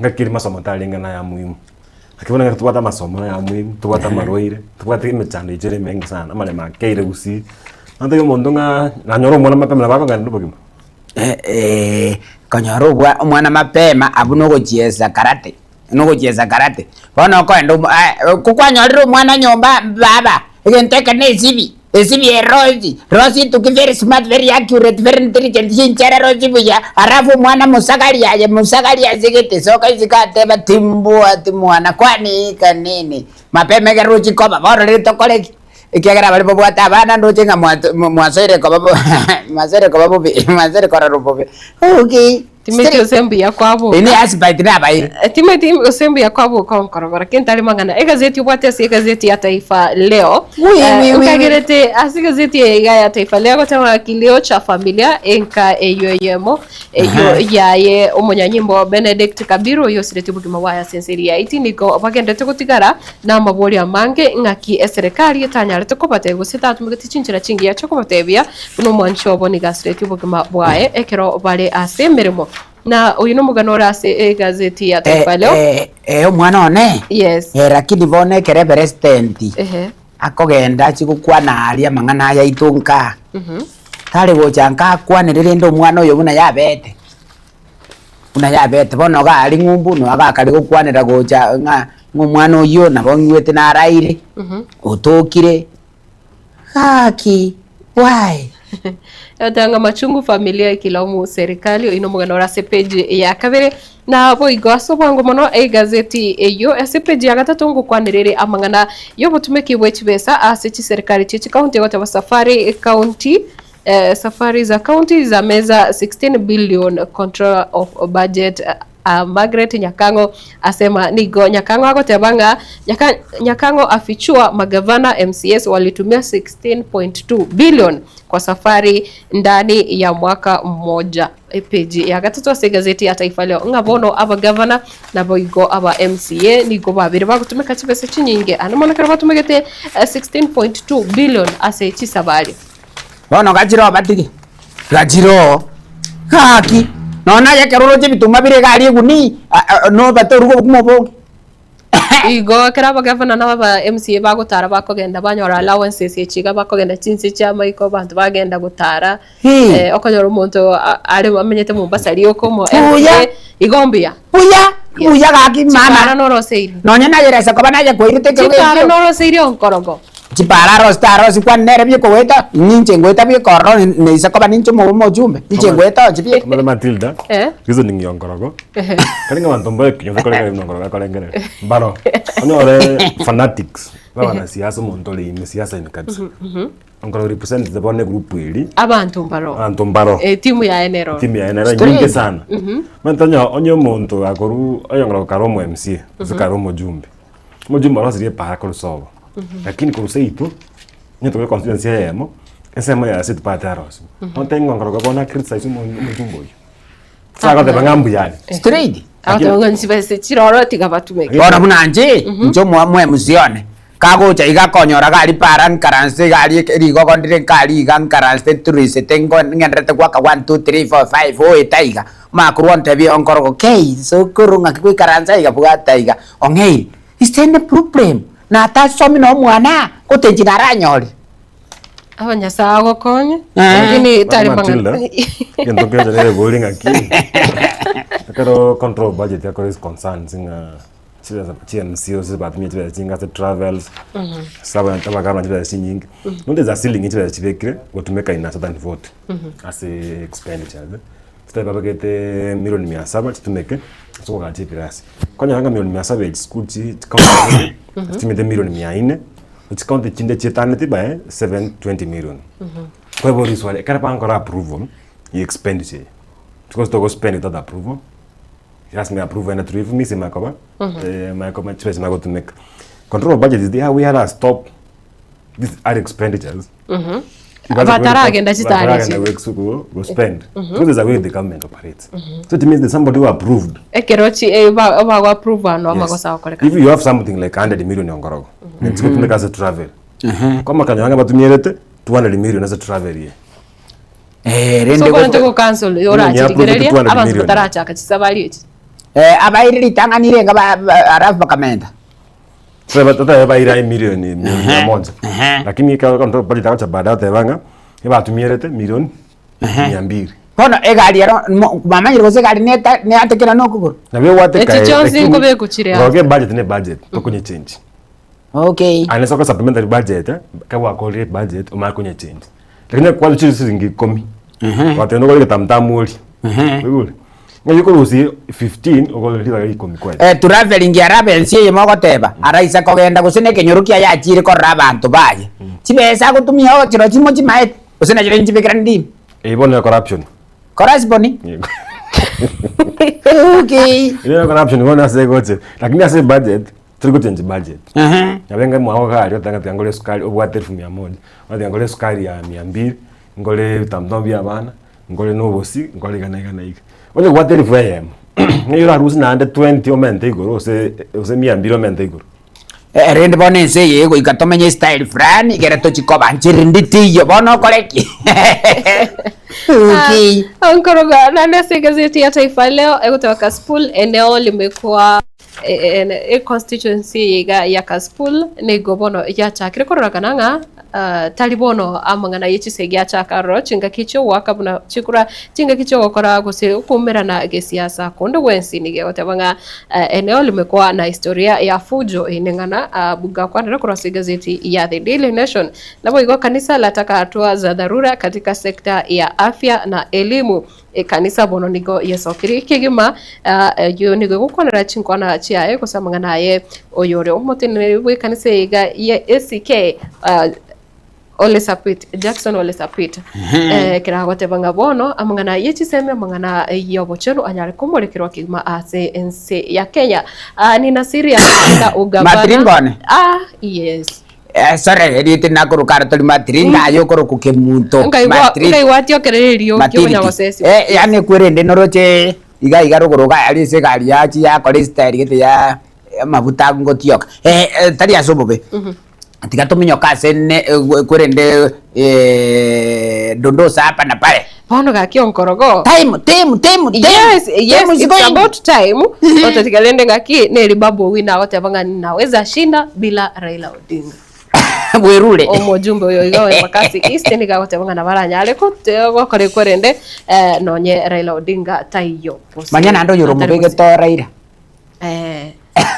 ngakiri masomo talinga na ya muhimu akibona ngatu wata masomo ya muhimu tuwata maroire tuwata imechano ijere mengi sana amale makeire gusi nando yo mondonga na nyoro mwana mapema bako ngando bogima kanyoro mwana mapema abuno gochiesa karate nuko cheza karate bona ko ndo kukwanyolero mwana nyomba baba ngenteka ne sibi rosi to very smart very accurate very intelligent hinchara rosi buya arafu mwana musagalia zigete soka izikate batimbu ati mwana kwani kanini mapeme ga roji ko baba ro to koleki ikiagara bali bobo atabana ndo chenga mwasere ko babo masere ko rarubo okay Timeti osembi ya kwabo. Ini asibaiti na bai. Timeti osembi ya kwabo kwa Onkorogo. Kentali mangana. Gazeti upate si gazeti ya Taifa Leo. Ukagerete asi gazeti ya Taifa Leo kwa kilio cha familia enka eyoyemo yaye omonyanyimbo Benedict Kabiru yo sireti bugima waya senseri ya iti niko bagende gutigara na mabori amange ngaki serikali tanyarete ko batego sitatu mugati cinjira cingi ya choko batebya no mwancho boni gasireti bugima waye ekero bale asemeremo na uyu no mugano rase gazeti ya Taifa Leo mwana one yes lakini bone kere president akogenda chikukwana aria mangana ya itunka tare gochanka kwanirire ndo mwana uyu buna yabete bono ga ari ngumbu no agakari gukwanira gocha ngumwana uyu na bongwete na araire utokire haki why Yatanga machungu familia ikilaumu serikali ino mugano ra sepeji ya kabere na Obaigwa sobwango mono gazeti eyo sepeji ya gatatu ngukwanirire amangana yo butumeki bwechibesa asechi serikali chichi county wa safari county safari za county za meza 16 billion control of budget. Margaret Nyakango asema nigo Nyakango agotebanga Nyakango afichua magavana MCS walitumia 16.2 billion kwa safari ndani ya mwaka mmoja. Peji ya gatatu wa gazeti ya Taifa Leo ngabono aba governor na boigo aba MCA nigo babiri bagutumika chibese chinyinge anamona kara batumegete 16.2 billion ase chisabali bono gachiro batigi gachiro haki nona ya keroro je bituma bire gari eguni no batorugo kumobo igo keraba governor na baba MCA bagutara bakogenda banyora allowances echiga bakogenda chinsi cha maiko bantu bagenda gutara okonyora umuntu ari amenyete mu basari okomo MCA igombia puya gaki mama no roseiri nonya na yeresa ko banaje ko irite ke chitara no roseiri onkorogo chipara rostaro si kwanere bye ko weta ninche ngweta bye korro ne isa ko banincho mo jumbe ninche ngweta chipie mama Matildah reasoning yonkorogo kalinga mantombo kinyo ko lenga yonkorogo ko lenga baro onore fanatics bana siasa montole ime siasa in kabisa onkorogo represent the bone group iri abantu mbaro timu ya enero nyingi sana mantonya onyo monto akoru oyongorogo karomo MC zikaromo jumbe mo jumbe rosirie para ko sobo lakini kwa usaipo nyeto kwa constituency yemo esema ya sit pataros on tengo ngorogo bona criticize mo jumbo yo saka de bangambu yani straight ato nganzi bese chiroro tigabatumeke bona munanje njo mwe musione kago cha iga konyora gali paran karanse gali rigo kondire gali gan karanse turise tengo ngendrete kwa 1 2 3 4 5 o etaiga makruon tebi onkorogo kei so kurunga kwi karanse iga buga taiga ongei istene problem na tasomi no mwana kutenjina ranyori abanya sago konye lakini tari banga yendo keza nere bowling aki akaro control budget yako is concerns inga chile za PNC se batumia chile zinga se travels saba ntaba kama chile sinyingi nonde za ceiling chile chibekire gotumeka ina certain vote as expenditure step abagete milioni 700 chitumeke so ga chipirasi kwanya hanga milioni 700 school chi county chitumete milioni 400 county chinde chetanete ba 720 million kwa hivyo riswale kana pangora approval the expenditure because to go spend it that approval just me approve and to review me se makoba makoba choice mago to make control budget is there we had to stop these are expenditures abatara agenda chitari go spend because there's a way the government operates so it means that somebody who approved ekerochi ba approve no amakosa akoleka if you have something like 100 million Onkorogo it's going to make us a travel kama kanyanga batumierete 200 million as a travel ye rende so ko cancel ora chitigereria abantu bataracha akachisabali echi abairiri tanganire ngaba arafu bakamenda so batata baira milioni 100 lakini kwa control budget acha baada tebanga batumierete milioni 200 kono egari aro mama yiro se gari ne atekera no kuguru na we wate kai eti ngo be kuchire roge budget ne budget to kunye change okay anaweza kwa supplementary budget kwa call budget uma kunye change lakini kwa chizi singi komi watendo kwa tamtamuli wewe ngayiko rusi 15 ogolira ikomi kwa traveling ya rabensi ye mogoteba araisa kogenda gusene kenyorukia ya chire ko rabantu baye chibesa gutumia o chiro chimo chimaet usene chiro nchibekira ndi ibona corruption okay ile corruption ngona segoche lakini ase budget turi change budget yabenga mwaho kali otanga tiangole sukari obwate 100 wadiangole sukari ya 200 ngole tamtombi abana ngole nobosi ngole kana iki ole what if I am ngiyura rusi na 120 omente igoro ose 200 omente igoro rende bonense yego ikatomenye style frani gereto chikoba nchirinditi yo bono koleki okay Onkorogo na gazeti ya Taifa Leo kutoka Spool eneo limekuwa constituency ya Kaspul ni gobono ya chakire koragana nga talibono amangana yichisege ya chakaro chinga kicho wakabuna chikura chinga kicho wakora gose kumera na gesiasa kondo wensi nige otebanga eneo limekuwa na historia ya fujo inengana buga kwa kurasa gazeti ya The Daily Nation. Nabo kanisa lataka hatua za dharura katika sekta ya afya na elimu. Kanisa bono nigo yesokiri kigima yo nigo gukonera chinkwana chiaye kusamangana ye oyore omotene we kanisa yiga ye ACK Ole Sept Jackson Ole Sept kira gotebanga bono amangana yechiseme amangana yobochero anyare komorekirwa kigima ase ense ya Kenya ni nasiri ya ugabana Matringone yes sorry edite nakuru karatoli matringa ayokoro kukemuntu ngai watio kererio kyonya gosesi yani kwerende noroche iga rugoroga ali se gari yachi ya cholesterol gete ya mabuta ngotioka tari asobobe tika tominyo kasene kwerende dondosa hapa na pale bono ga Onkorogo time yes it's about time otatikalende ngaki neli babu wina wote abanga naweza shinda bila Raila Odinga werule omujumbe oyo igawe makasi East ni gagote bangana baranyale ko gokore korende nonye Raila Odinga taiyo manyana ndo yoro mubege to Raila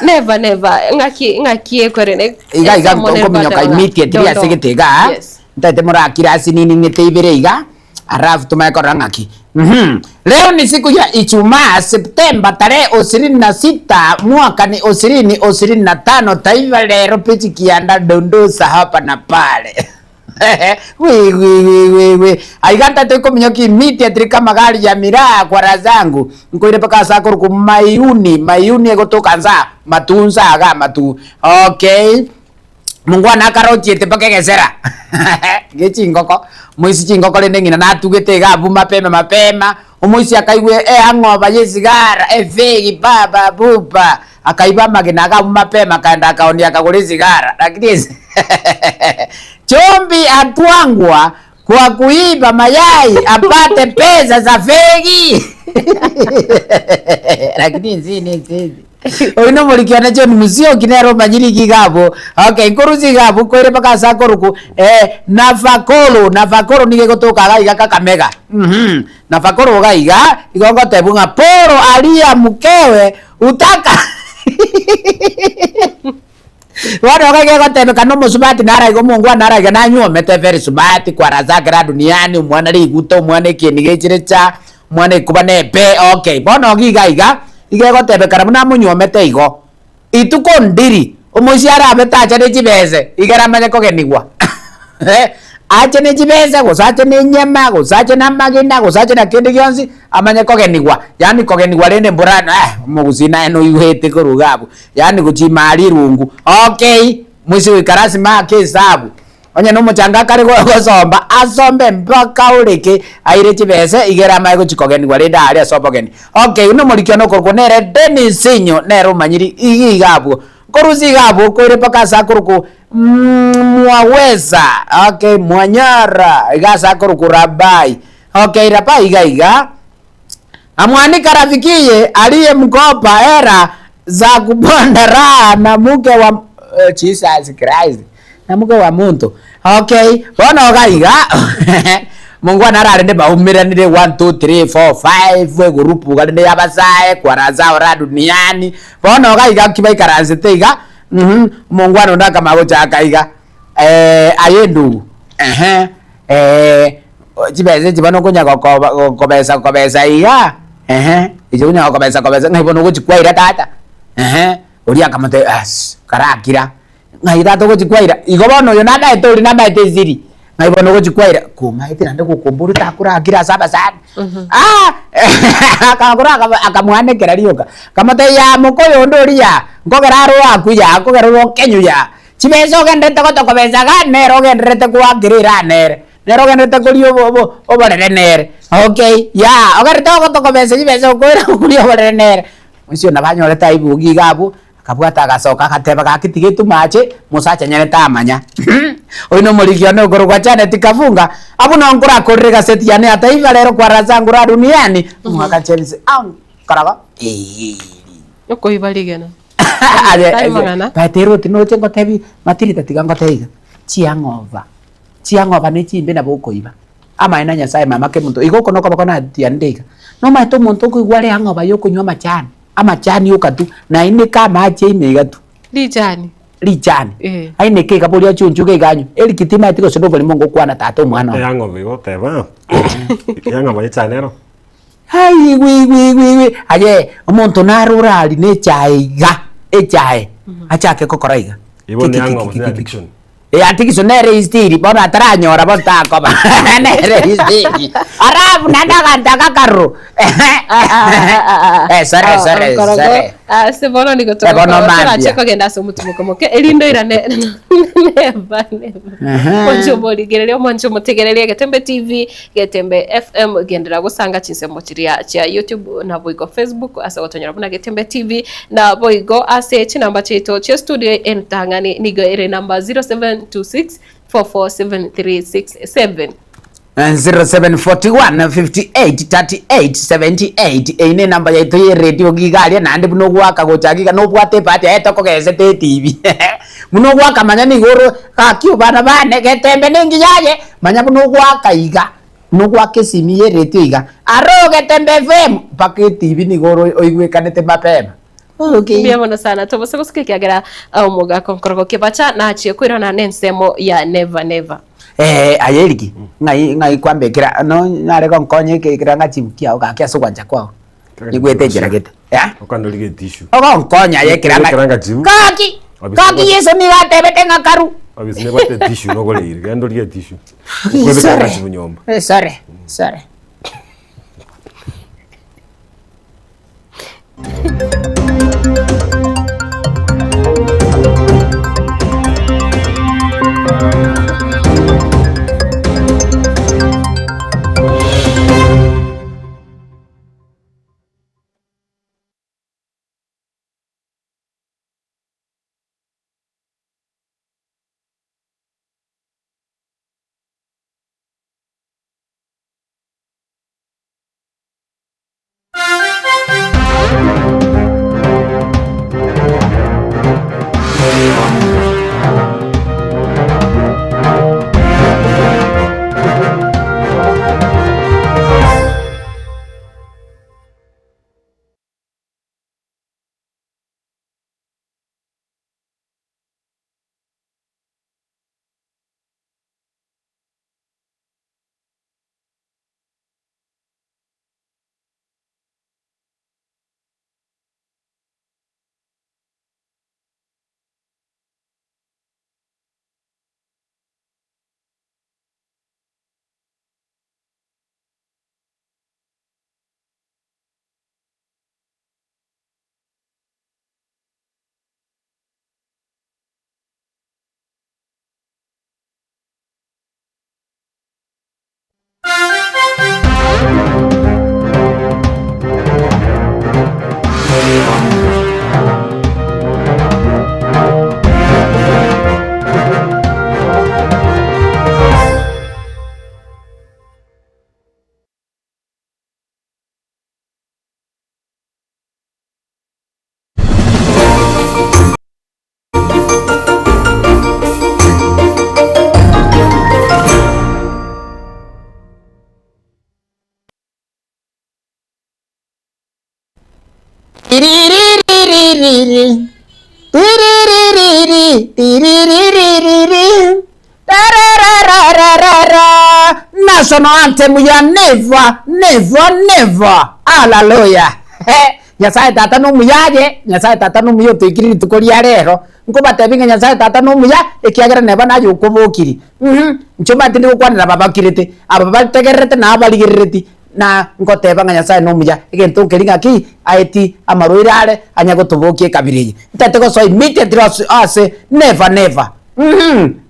never ngaki korene iga kominyoka immediately asegitega ntate murakira asinini ngete ibere iga arafu tumekora ngaki leo ni siku ya Ijumaa Septemba tarehe 26 mwaka ni 2025 taifa leo pichi kianda dondosa hapa na pale we aiganta teko minyoki immediately kama gari ya miraa kwa razangu nkoire paka sakuru ku mayuni egotoka nza matunza aga matu okay mungwana akarotiete pake gesera gechingoko muisi chingoko lende ngina natugete gabu mapema umuisi akaigwe hangoba yesigara fegi baba buba akaiba magina gabu mapema kaenda akaonia akagule sigara lakini chombi atwangwa kwa kuiba mayai apate pesa za fegi lakini nzini oino murikiana John musio kinero manyiri gigabo okay kuruzi gabo kwere bakasa koruku nafakoro nige gotoka gaiga kakamega nafakoro gaiga igongo tebunga poro alia mkewe utaka wano kage gotebe kano musubati nara igo mungu nara iga nanyo mete very subati kwa razakira duniani mwana riguto mwana kinige chirecha mwana kubane pe okay bono gigaiga igego tebe karamuna munyomete igo ituko ndiri umuciara abetacha ne chibese igara manye kogenigwa ache ne chibese gosache ne nyama gosache na magina gosache na kindi gyonsi amanye kogenigwa yani kogenigwa rende mburana mugusina eno ihete korugabu yani guchimari rungu okay mwisi wikarasi ma kesabu onye no muchanga kare gosomba asombe mpaka ureke aire chibese igera maye guchikogeni gwarenda ari asobogeni okay uno mulikyo no korkonere denisinyo nero manyiri igabo koruzi gabo kore paka sakuruko mwaweza okay mwanyara igasa kuruko rabai okay rabai iga amwani karafikie aliye mkopa era za kubonda raha na mke wa Jesus Christ na mke wa muntu okay bono gaiga mungu anarare ne baumiranire 1 2 3 4 5 we gurupu galinde yabasaye kwaraza ora duniani bono gaiga kibaikaranze teiga mungu anondaka magocha akaiga ayendu jibeze jibano kunya kobesa iga ijo kunya kobesa ngaibono kuchikwaira tata uri akamate karakira ngaira to gukwaira igobono yo nada etori namba eteziri ngaibono gukwaira kuma etira ndiko kumburu takuragira saba sana akakura akamwane kerarioka kamate ya mukoyo ndoria ngogeraro akuya akogero kenyu ya chibezo gendete gotoko bezaga nero gendete kwagirira nero gendete kurio oborere nere okay ya ogerete gotoko beza chibezo kwera kurio oborere nere musio nabanyo leta ibugi gabu kabwata gasoka kateba gakitigetu mache musacha nyane tamanya oino mulikyo no gorogwa chane tikafunga abuna onkora korre gaseti yane ataiva lero kwa razangu ra duniani mwaka Chelsea karaga uko ibaligena Batero tino chengo tebi Matildah tigango teiga. Chiangova ni chimbe na boko iba. Ama ina Nyasaye mama ke muntu igoko no ko na tiandika. No ma to muntu ku igwale angova yo kunywa machani. Ama chani ukatu na ine kama ache imega tu. Lijani. Aine ke kaboli achunju ke ganyu. Eli kitima itiko sodo bali mongo kwana tato mwana. Angova yo teba. Angova ichanero. Ai wi. Aye omuntu narura ali ne chaiga. Echae. Achake kokoraiga. Ibo ni angova ni addiction. Addiction nere istiri bona taranyora bonta koba. Nere istiri. Arabu nanda kakaru. Sorry. Se bono niko to. Tara cheko genda so mutumuko moke elindo ira never. Monjo mori gerere monjo mutegerere Getembe TV, Getembe FM gendera gusanga chinse mochiria cha YouTube na boigo Facebook asa watonyera buna Getembe TV na boigo ase chinamba chito cha studio entangani nigo ire number 0726 447367 0741 58 38 78 ine namba ya ito ye radio gigalia nande buno gwaka gochagika no bwate pati eto ko gese te TV muno gwaka manya ni goro ka kyu bana bane Getembe ningi yaye manya buno gwaka iga no gwake simi ye radio iga aro Getembe FM pake TV ni goro oigwe kanete mapema. Okay. Bienvenido sana. Tobose kusikiagera umuga Onkorogo kibacha na achie kwirana nensemo ya never. Ayeriki ngai kwambekira no nareko nkonye kira ngachibukia ugakia sogwanja kwao igwete jiragete okandolike tissue nkonya yekira kaki yeso ni gatebete ngakaru abisine bate tissue no golire gandolike tissue kwebeka ngachibunyomba sorry National anthem ya never. Hallelujah. Nyasaye tata no muyaje, Nyasaye tata no muyo tukiri tukoria rero. Nko batebinga Nyasaye tata no muya ekiagera neba na yukubukiri. Nchoma tindi gukwanira baba kirete, ababa tegerete na abaligireti. Na ngoteba nga Nyasaye no muya egento keringa ki aeti amaroirare anyagotubukie kabiri. Ntatego so immediately ase never.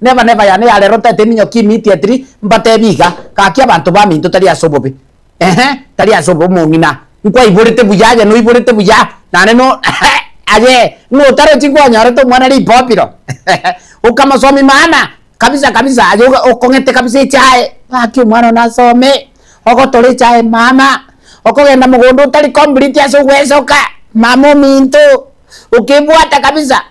Never yani ya lero tete ninyo ki immediately mbatebiga kaki abantu baminto tari asobobe. Tari asobo mongina. Nkwa iborete buyaje no iborete buya. Nane no aje no taro chingwa nyare to mwana ri popiro. Ukama somi maana kabisa aje okongete kabisa chae. Kaki mwana nasome. Oko tole chae mama. Oko genda mugondo tali complete aso wesoka. Mamo minto. ukibwata kabisa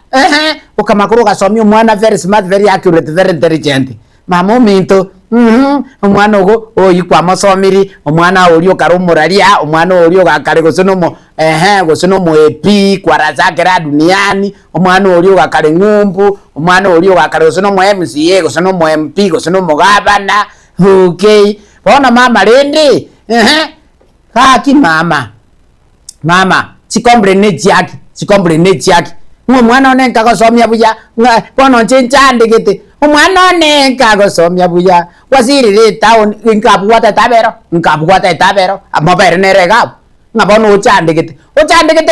ukamakuru kasomia mwana very smart, very accurate, very intelligent. Mama minto omwana ogo oyikwa masomiri, omwana olio karumuraria, omwana olio gakare gosonomo gosonomo EP kwarazakera duniani, omwana olio gakare ngumbu, omwana olio gakare gosonomo MCA, gosonomo MP, gosonomo gavana. Okay, bona mama rendi haki mama sikombrene chaki mwana onenka gosomia buya bona chenchande gete omwana onenka gosomia buya wasirire town nkabwata tabero amabere nerega ngabona ochande gete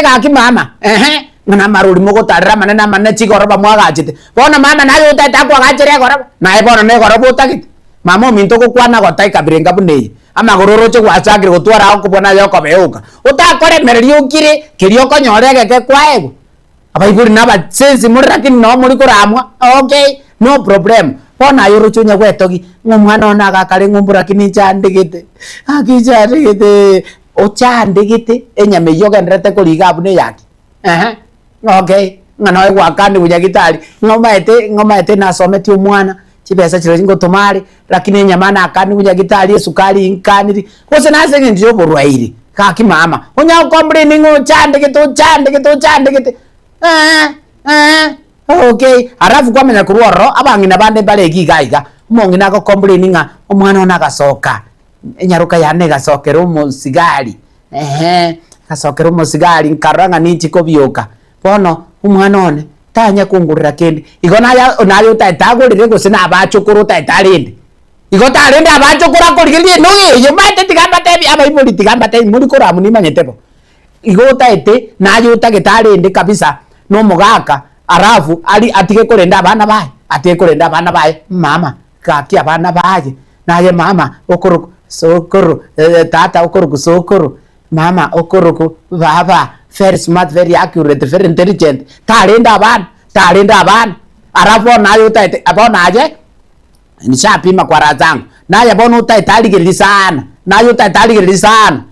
gaki mama ngana maruri mogotarira manena manne chigoroba mwagachite bona mama nayo utatagwa gachire goroba nae bona ne goroba utagite mama minto gukwana gotaika birenga bunei amagororoche gwachagire gutwara okubona yoko beuka utakoremereria ukire kirio konyorege ke kwaego abaiburi naba sense muri lakini no muri kuramwa. Okay, no problem. Bona yorochunya gwetogi ngomwana ona gakare ngumbura kinichandegete akichandegete ochandegete enyame yoga ndrete kuriga bune yaki okay ngana gwakandi bunyagitari ngomaete nasometi umwana chibesa chiro ngotomari lakini nyamana akani bunyagitari esukari inkaniri kose nase ndio borwairi kaki mama onya kombreni chandegete okay arafu kwa menya kuruoro abangina bande bale gigaiga umongina ko complain nga omwana ona gasoka enyaruka yane gasokero mu sigari gasokero mu sigari nkaranga ninchi ko bioka bono umwana one tanya kungurira kendi igona ya nayo tatagurire gose na abachukuru tatarinde igota rinde abachukura kurigire nugi yumate tigambate abaibuli tigambate muri kuramu nimanyetebo igota ete nayo tagetarinde kabisa no mugaka arafu ali atike kurenda abana baye mama kaki abana baye naye mama okoro sokoro tata okoro sokoro mama okoro baba very smart, very accurate, very intelligent talenda abana arafu nayo utaite abona aje nishapima kwa razangu naye abona utaitaligiri sana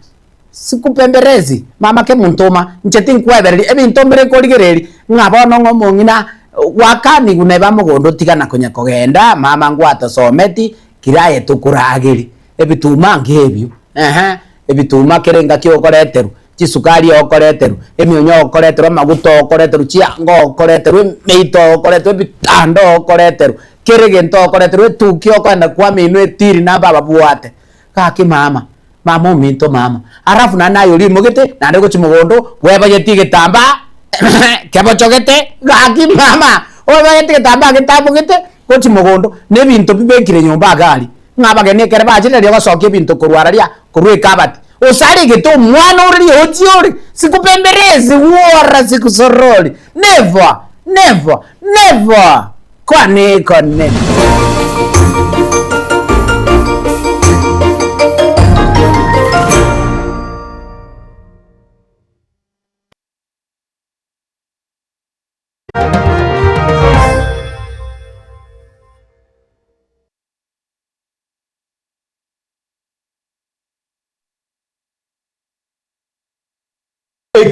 sikupemberezi mama ke muntoma ncheti nkwebereri ebintombere koligereri ngabona ngomongina wakani guneba mugondo tigana kunya kogenda mama ngwata someti kiraye tukuragiri ebituma ngebyo ebituma kerenga kyokoreteru chisukari okoreteru emyonyo okoreteru amaguto okoreteru chiango okoreteru meito okoreteru bitando okoreteru keregento okoreteru tukio kwenda kwa minu etiri na baba buate kaki mama minto mama arafu nayo limogete nande ko chimogondo weba yeti getamba kebochogete gaki mama weba yeti getamba getabugete ko chimogondo ne binto bibekire nyumba gari ngabagene kere bajire ryo gasoke binto kurwararia kurwe kabati osari geto mwana uri hojiori sikupemberezi wora sikusorori never kwane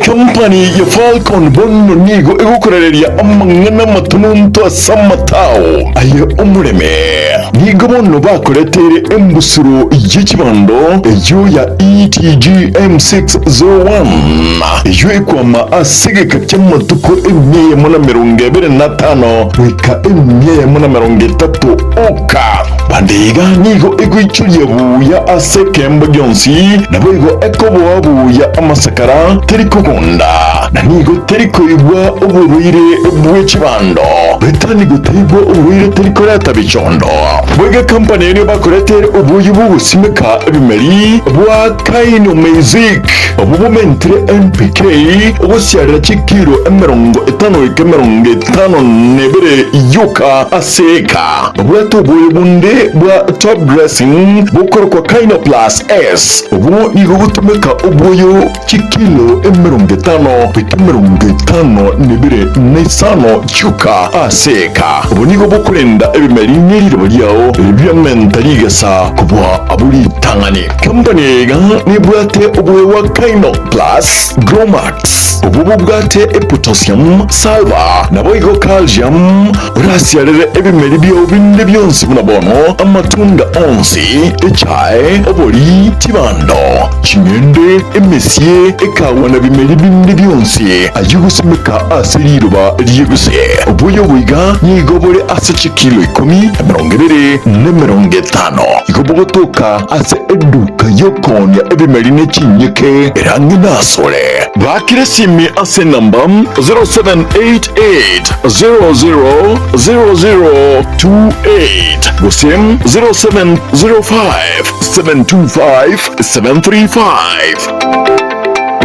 Company ya Falcon Bonno nigo igukorereria amangana matununto asamatao aye umureme nigo bonno bakoretere embusuro y'ikibando eyo ya ETG-M601 eyo ikwama asigeka cy'amatuko 125 wika 130 oka bandiga nigo igwicyuriye buya asekemba gyonsi nabo igo ekobo buya amasakara teriko gonda na nigo teriko ibwa uburuire bw'ikibando betani gutibwa uburuire teriko leta bicondo bwege company ni bakoretere ubuyu bubusimeka bimeri bwa Kaino Music ubumentre NPK ubusyarira kikiro 50 nebere yuka aseka bwatubuye bunde bwa top dressing bukorwa Kaino Plus S ubu nigo gutumeka ubuyu kikilo 50 pika 52 cyuka aseka ubunigo bwo kurenda ebimeri n'iriro lyao bya mentarigasa kubwa aburi tangani company ga nibwate ubwe wa Kaino Plus Gromax ubu bwate potassium salva naboigo calcium urasiarere ebimeri byo binde byonsi bunabono amatunda onsi echai obori tibando chinyende emesie ekawa na bimeri binde byonsi ayugusimeka asiriruba ryeguse ubuyo wiga nyigobore ase kilo 10 igobogotoka ase eduka yokonya ebimeri nechinyeke erangi nasole bakire simi ase namba 0788000028 gosem 0705725735.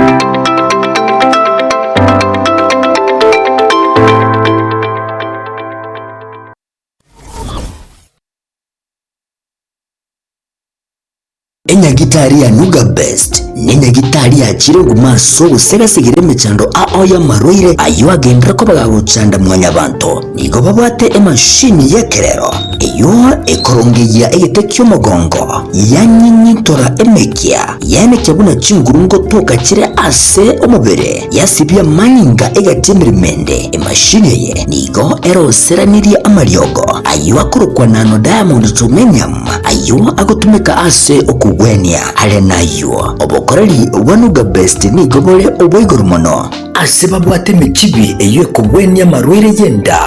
Enyagitari ya Nuga Best n'enyagitari ya Kirungu maso busegasigire mechando aoya maroire ayo agendera ko bagabucanda mwanya bantu nigo babate emashini yekerero iyo ekorongeya egete cy'umugongo yanyinyitora emekia yane cyabuna cingurungo tukakire ase umubere yasibya maninga egatemirmende emashini ye nigo eroseraniriye amaryogo ayo akorokwa nano Diamond tumenyam ayo agotumeka ase okugwenya ale nayo obokoreri Nuga Best nigo bole Obaigwa mono ase babwate mechibi eyo kugwenya marwere yenda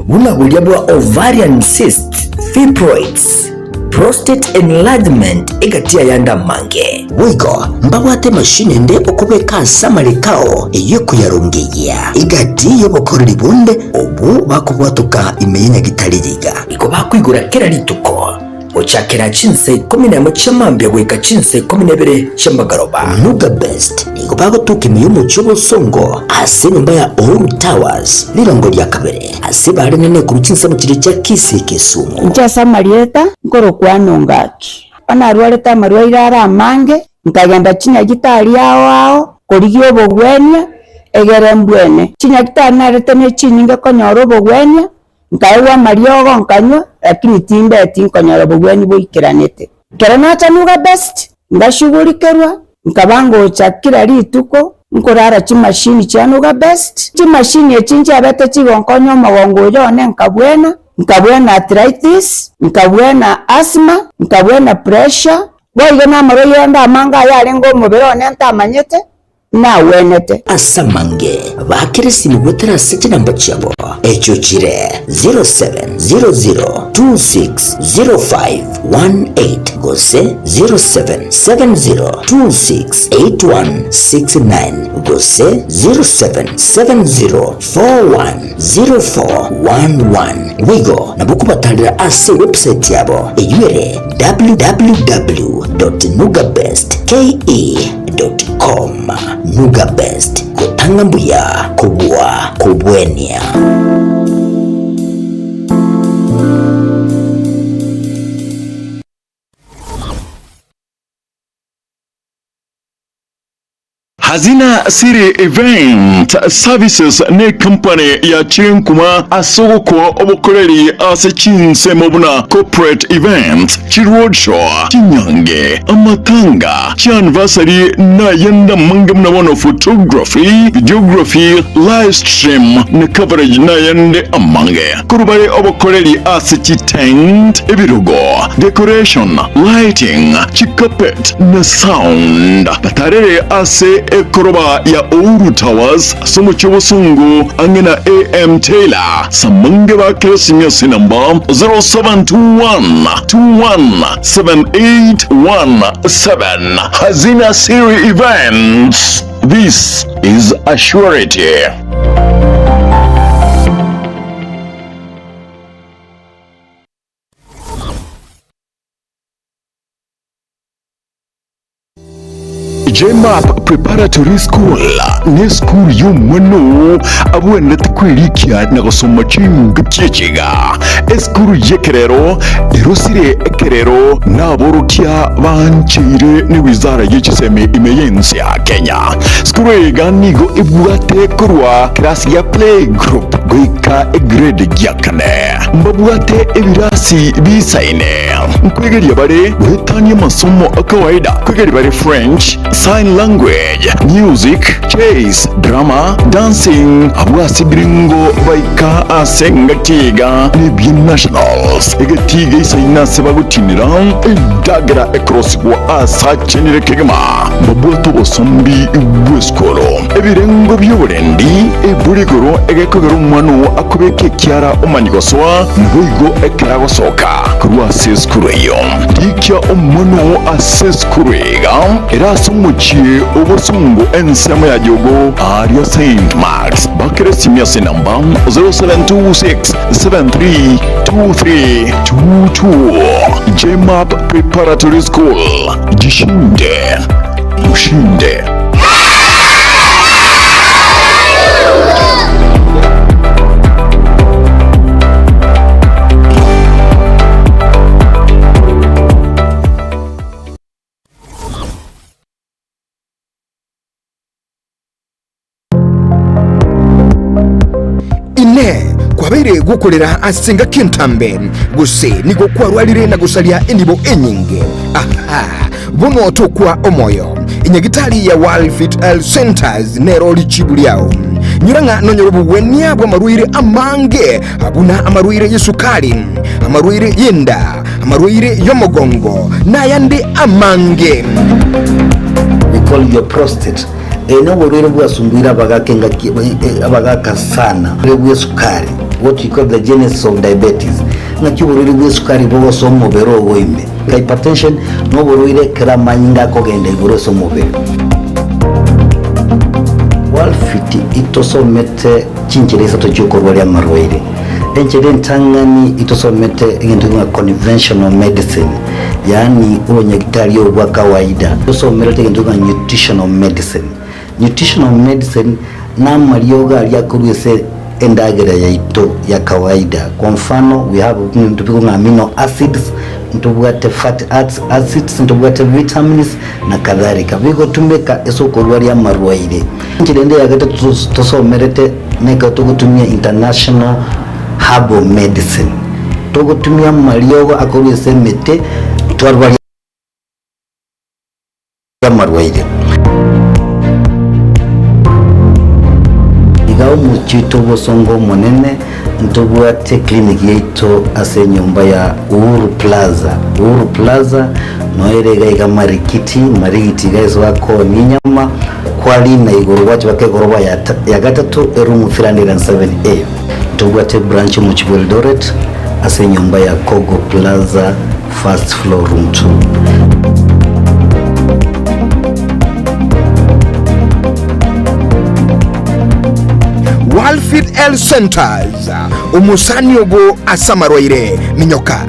buna bulya bwa ovarian cyst fibroids prostate enlargement egatia yanda mange wigo mbabwate mashine nde okubeka samarikao eyo kuyarungeya igati yobokoreri bunde obu bakubwatuka imenya gitaririga iko bakwigura kera lituko ochakera chinse 11 chamambya gweka chinse 12 chambagaroba Nuga Best nigo bagotuka imiyumu cy'ubusongo ase nyumba ya Uhuru Towers lirongo lya kabere ase bari nene ku chinse mu kire cya Kisii Kisumu nchasa marieta ngoro kwanongaki anarwaleta marwaira ara mange nkagenda chinya gitari yao korigio bogwenya egere mbwene chinya gitari narete ne chininge konyoro bogwenya nkaiwa mariogo nkanywa lakini timbe tinkonyoro bogweni boikiranete keranacha Nuga Best ngashughulikerwa nkabango chakira lituko nkorara chimashini cha Nuga Best chimashini echinji abete chigonkonyo magongo yone nkabwena arthritis nkabwena asthma nkabwena pressure boiga na maro yenda amanga yarengo mubere one ntamanyete na wenete asamange bakirisi mugotera sete namba chabo echo chire 0700260518 gose 0770268169 gose 0770410411 wigo nabukubatalira ase website yabo eyure www.nugabestke.com Nuga Best kutanga mbuya kubwa kubwenia Hazina Siri Event Services ne company ya Chinkuma asogoko obukoreri ase chinse mobuna corporate event chiroadshow chinyange amatanga anniversary na yenda mangamna one photography videography live stream ne coverage na yende amange kurubare obukoreri ase tent ebirugo decoration lighting chikapet na sound batarere ase ekoroba ya Uhuru Towers somo chobusungu angena AM Taylor samange bakesimya sinamba 0721217817 Hazina Siri Events. This is a surety. Jemap Preparatory School ni school y'umwana abwendete kwirikia na gusoma chinga kichiga. School yekerero erosire ekerero n'aborokia banchire ni wizara y'ikiseme imeyensi ya Kenya. School iganigo ibwate kurwa class ya play group goika grade ya kane. Mbabwate ebirasi bisaine. Kwegeria bare wetanye masomo akawaida. Kwegeria bare French, sign language, music, chess, drama, dancing. Abwasi biringo baika asenga kiga ni nationals. Egetiga isaina sebagutinira idagera across kwa asachenire kegama. Mbabwato bosombi ibweskolo. Ebirengo by'uburendi eburigoro egekogero umwana akubeke kyara omanyigoswa nbuigo ekaragosoka kurwa seskureyo dikya umwana aseskurega erasumuchie obusungu ensema ya jogo Aria Saint Max bakresi miase namba 0726732322 Jemap Preparatory School jishinde mushinde. Kwabere gukorera asenga kintambe guse nigo kwarwalire na gusalia enibo enyinge. Aha bono tokwa omoyo inyagitali ya Walfit L Centers nero lichibuliao nyuranga nonyorobu wenia bwa maruire amange abuna amaruire yesukali amaruire yenda amaruire yomogongo na yande amange. We call your prostate. No borero bwa sumbira bagakenga abagaka sana bwa sukari, what we call the genesis of diabetes. Na kiborero bwa sukari bo somo bero wembe hypertension no borero kera manyinga ko genda iboro somo be. Walfiti itosomete chinchereza to chokoro ya marwaire enjere ntangani itosomete ngendo nga conventional medicine, yani unyagitali yo kawaida itosomete ngendo nga nutritional medicine. Nutritional medicine na marioga aliakuruse endagera ya ito ya kawaida. Kwa mfano we have ntubiko amino acids, ntubwate fatty acids, ntubwate vitamins na kadhalika. Biko tumeka esokorwari ya marwaire. Njirende yagata tusomerete neka tukutumia international herbal medicine. Tukutumia marioga akuruse mete twarwari ya marwaire. Muchito bosongo monene ntobwate clinic yeito ase nyumba ya Uhuru Plaza noerega iga marikiti guys wako ninyama kwali na igoro wacho bake goroba ya gatatu erumu 307A ntobwate branch mu Eldoret ase nyumba ya Kogo Plaza first floor room 2. Walfit L Centers umusani ogo asamarwaire minyoka.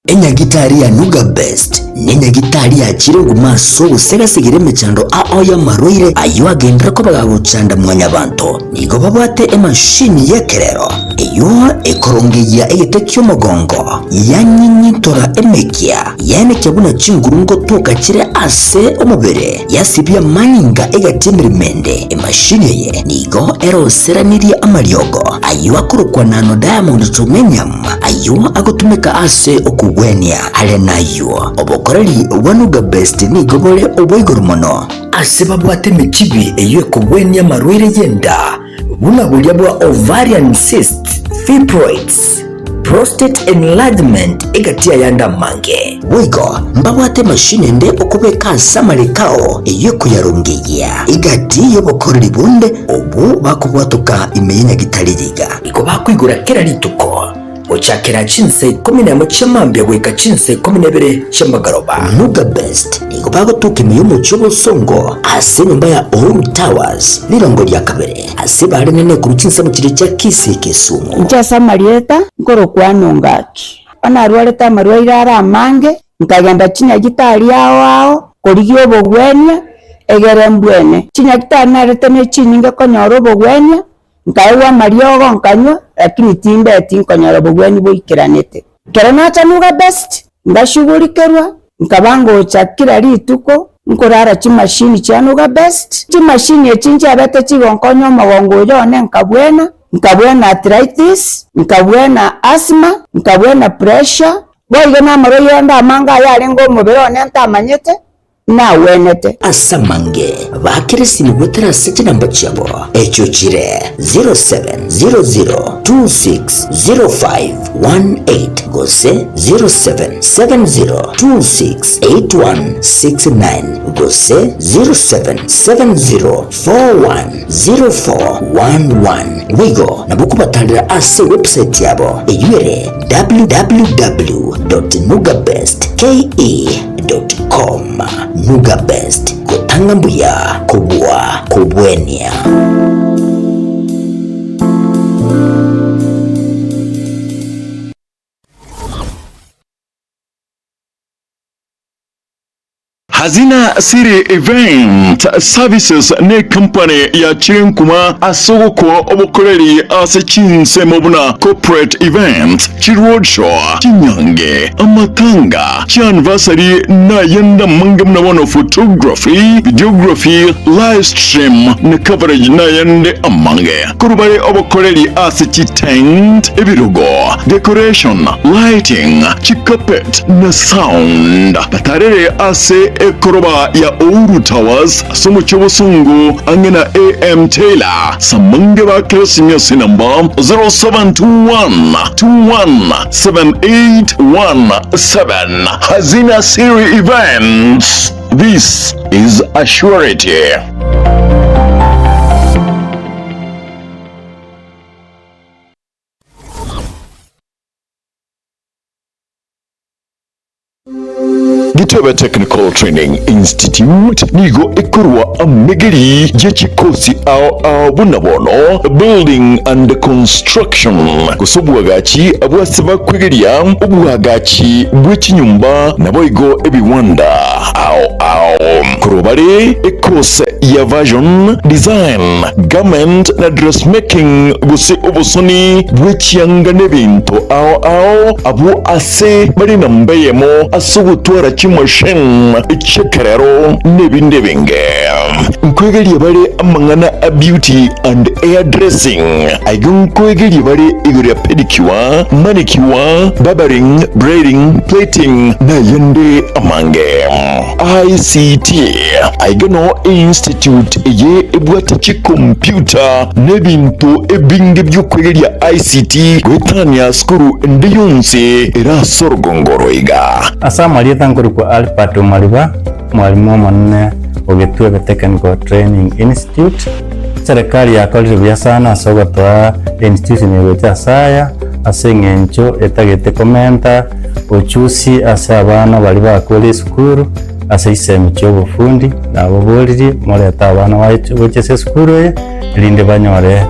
Enyagitari ya Nuga Best nenyagitari ya chirengu maso busega sigire mechando aoya maroire ayo agendera ko bagabucanda mwanya banto nigo babwate emashini yekerero iyo ekorongeya egetekyo mogongo yanyinyitora emekia yane kyabuna chingurungo toka kire ase omubere yasibya maninga egatimrimende emashini ye nigo eroseraniri amaryogo ayo akurukwa nano Diamond tumenyam ayo agotumeka ase okugwenia ale nayo obokoreri wanuga best ni gobole oboigoro mono ase babwate mechibi eyo kugwenia marwire yenda buna bulya bwa ovarian cyst, fibroids, prostate enlargement igatia yanda mange wigo mbabwate machine nde okubeka samari kao iyo kuyarungiya igati yobokorera ibunde ubu bakubwatuka imenya gitaririga iko bakwigura kera rituko ochakera chinse 11 chamambya gweka chinse 12 chamagaroba Nuga Best iko bagutuka imiyomo cy'ubusongo ase nyumba ya Oru Towers lirongo lya kabere ase bari nene ku chinse mu kire cya Kisii Kisumu nja samarieta nkoro kwano ngaki anarwaleta marwaira ara mange nkagenda chinya gitari ao korigyo bogwenya egerembwene chinya gitari naretene chinyinge konyoro bogwenya nkaiwa mariogo nkanywa lakini timbe tinkonyoro bogwenya boikiranete kerana cha Nuga Best ndashughulikerwa nkabango chakira rituko nkorara chimashini cha Nuga Best chimashini echinja abete chigonkonyo magongo yone nkabwena arthritis nkabwena asthma nkabwena pressure boiga na maro yenda amanga yarengo mubirone ntamanyete na wenete asamange bakirisi ni gutera sete namba chabo echo chire 0700260518 gose 0770268169 gose 0770410411 wigo nabukubatalira ase website yabo eyure www.nugabestke.com Nuga Best kutanga mbuya kubwa kubwenia Hazina Siri Event Services ne company ya Chinkuma asogoko obukoreri ase chinse mobuna corporate event chiroadshow chinyange amatanga chianniversary na yenda mange mnabono photography videography live stream ne coverage na yende amange kurubare obukoreri ase chitent ebirugo decoration lighting chikapet na sound batarere ase koroba ya Oru Towers somo chobosungu angena AM Taylor samange ba klasinya sinamba 0721217817 Hazina Siri Events. This is a surety. Getembe Technical Training Institute nigo ekorwa amegeri jechikosi ao bunabono building and construction kusobwagachi abwasaba kwegeria obwagachi bw'ekinyumba naboigo ebiwanda ao kurobare ekose ya version design garment na dressmaking guse obusoni bw'ekyanga n'ebintu ao abu ase bari nambeyemo asubutwara chimoshen chekerero nebinde binge nkwegerie bari amangana a beauty and hairdressing agun nkwegerie bari igure pedicure manicure barbering braiding plating na yende amange ICT aigano institute ye ebwata chi computer nebintu ebinge byokwegeria ICT gwetania skuru ndiyonse era sorgongoroiga asamalieta nkuru alpato maliba mwalimu manne Getembe Technical Training Institute serikali yakolire bya sana sogotwa institution yete saya asengencho etagete komenta ochusi ase abana bali bakole skuru ase isemi cyobufundi nabo boliri moleta abana wachese skuru linde banyore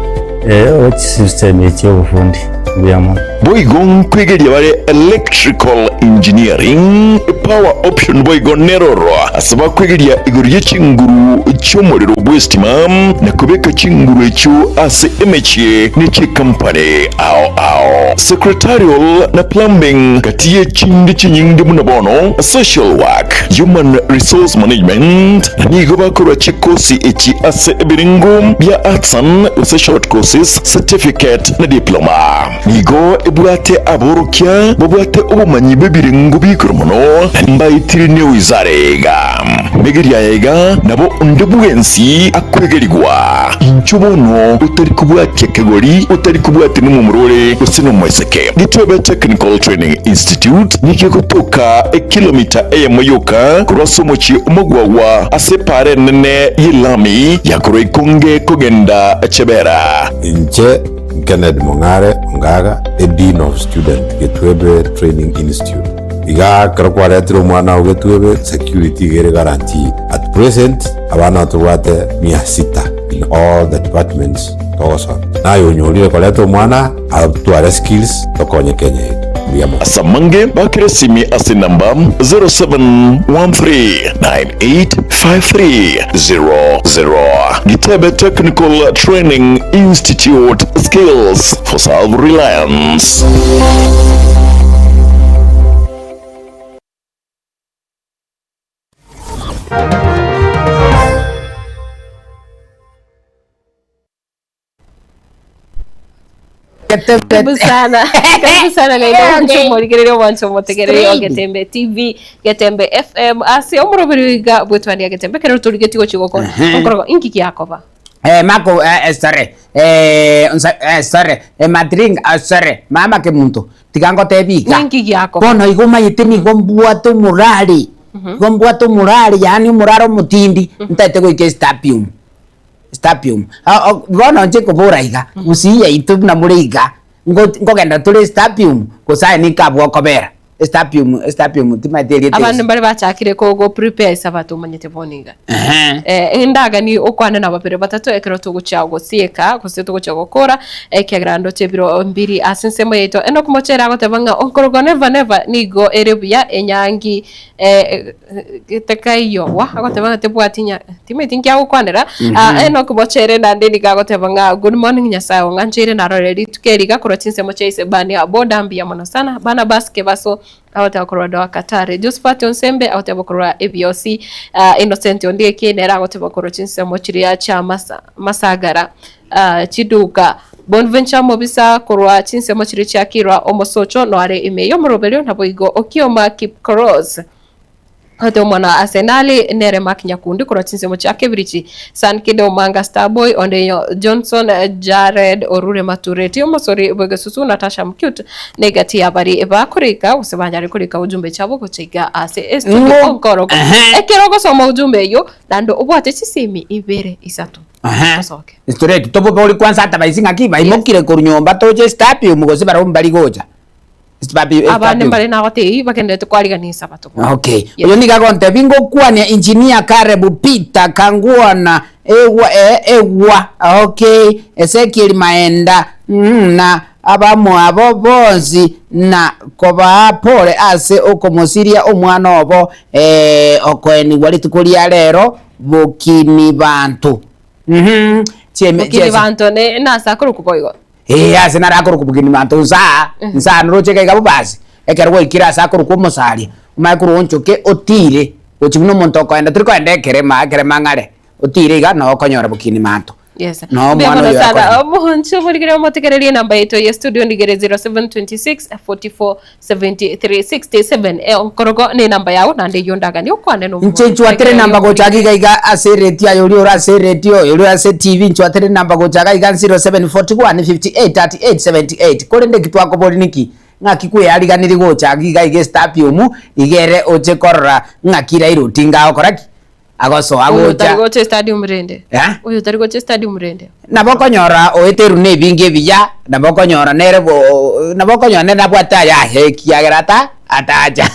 system cyobufundi byamo boigon kwegeria bare electrical engineering power option boigon neroro asaba kwegeria iguriye chinguru cyomuriro bwestima na kubeka chinguru cyo ase emeche n'iki company ao secretarial na plumbing katiye chindi chinyindi munabono social work human resource management nigo bakora chikosi echi ase ebiringo bya arts and short courses certificate na diploma nigo ebwate aborokya bobwate obumanyi biringu bikromono mbaitiri ne wizarega megeria yega nabo ndebwensi akwegerigwa inchubono utari kubwati kegori utari kubwati numumurore usino mweseke Getembe Technical Training Institute nikikotoka kilomita moyoka kurosomochi umugwawa asepare nene yilami yakoroikonge kogenda chebera inche Kenneth Mongare Ngaga, a Dean of Student Getembe Training Institute. Iga karokwaretiro mwana wa Getembe security gere guarantee. At present, abana tuwate 600 in all the departments togoso. Na yonyolire koleto mwana atware skills tokonye Kenya yetu. Asamange bakiresimi ase namba 0713985300. Getembe Technical Training Institute, skills for self-reliance. Karibu sana leo mchumurikirerio wanchomotegererio Getembe TV, Getembe FM, asi omurobiriga bwetwani ya Getembe kero turigetigo chigoko Onkorogo inkiki yakoba mako sorry matring sorry mama ke muntu tigango tebika inkiki yakoba bono igoma yitini gombwato murari yani muraro mutindi ntate go ike stapium bono nje kuburaiga usiye itu na muriga ngogenda tuli stapium kusaye nikabwo kobera stapium timateri abantu bari bachakire ko prepare sabato manyete boninga indaga ni okwana na bapere batatu ekero tuguchago sieka kose tuguchagokora ekegrando chebiro mbiri asinsemo yeto eno kumochera gotebanga Onkorogo never nigo erebuya enyangi tekayo wa gotebanga tebwatinya timetingia gukwanera eno kumochere nande nigagotebanga good morning nyasayo nganjire naroreri tukeriga kurotinsemo cheise bani aboda mbia mono sana bana baske baso awatakorwa wa Katare Josephat Onsembe awatakorwa EBOC Innocent Ondieki nera awatakorwa chinsemo chiria cha masagara chiduka Bonventure Mobisa korwa chinsemo chiri cha kirwa omosocho no are imeyo moroberio naboigo okioma Kipkoros Hato mwana Arsenali nere makinyakundi kura chinsemo chake birichi Sankide Omanga Starboy Ondeyo Johnson Jared Orure Matureti Omosori Bwegesusu Natasha Mcute negati habari eba kurika usebanyari kurika ujumbe chabo kuchiga ase studio Onkorogo ekirogo soma ujumbe yo nando ubwate chisimi ibere isatu soke straight topo boli kwanza atabayisinga kiba imokire kurunyomba toje stapium mugoze barombali goja abane mbale na wate bakende twariganisa bato okay uyo nigagonte bingo kwania engineer Karebu Peter Kangwana ewa okay Ezekiel Maenda na abamo abo bonzi na koba pole ase okomosiria omwana obo okweni wali tukulia lero bokini bantu bokini bantu ne nasakuru kuboigo ase narakoro kubugini manto nsa nrocheka igabo basi ekerwo ikira sakoro kumosaria umakuru onchoke otire ochimno monto ko enda triko ende kerema ngare otire iga no konyora bukini manto yes no mwana yo sada moncho muligere motekererie namba yeto ya studio ndigere 0726 44 73 67 Onkorogo ni namba yao nande yondaga ni okwane no nchenchu atere namba go chagiga iga ase radio yori ora ase radio yori ase TV nchu atere namba go chaga iga 0741 58 38 78 kore ndekitwa ko boliniki ngaki kuyariganiri go chagiga ige stapium igere oche korra ngakira irutinga okoraki agoso agocha goche stadium rende uyu tari goche stadium rende nabokonyora oeteru ne binge biya nabokonyora nerebo nabokonyora ne nabwata ya hekiagerata ataja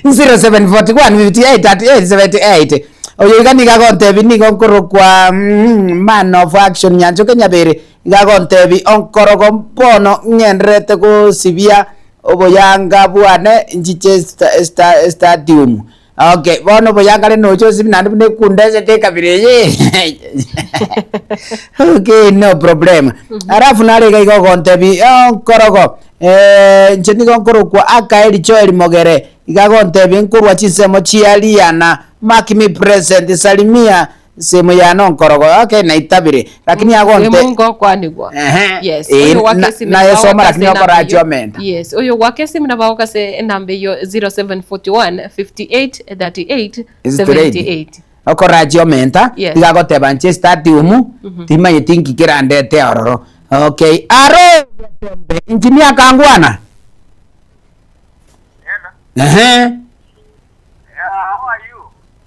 0741583878 oyo igani gagontebi ni gonkorokwa man of action nyanjo kenyabere gagontebi Onkorogo mpono nyenrete go sibia oboyanga bwane njiche stadium. Okay, bono boyanga le nocho siminandi ne kundeze teka bireye. Okay, no problem. Arafu nale ga igogontebi Onkorogo njeni gonkorokwa akaeli choeli mogere igagontebi nkurwa chisemo chialiana makimi present salimia simu ya Onkorogo okay na itabire lakini agonte mungo kwanigwa yes uyu wake simu na yesoma lakini okora jomenda yes uyu wake simu na baoka se number yo 0741 58 38 78 okora jomenda igagoteba nche stadium tima yitingi kirandete ororo okay aro engineer kangwana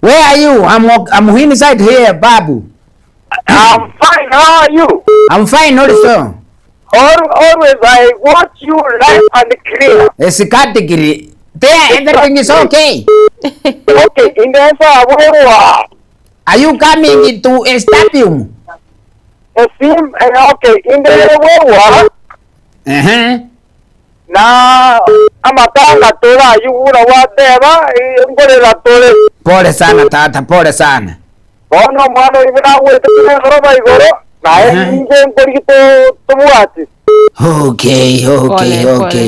Where are you? I'm inside here, Babu. I'm fine. How are you? I'm fine also. Always I watch you live and clear. It's a category. There, everything is okay. Okay, in the answer, are you coming into a stadium? Okay, in the na amatanga tola yura wadeba ngore la tole. Pole sana tata, pole sana. Ono mwana ibina wete ngoroba igoro na inje ngorito tumuati. Okay.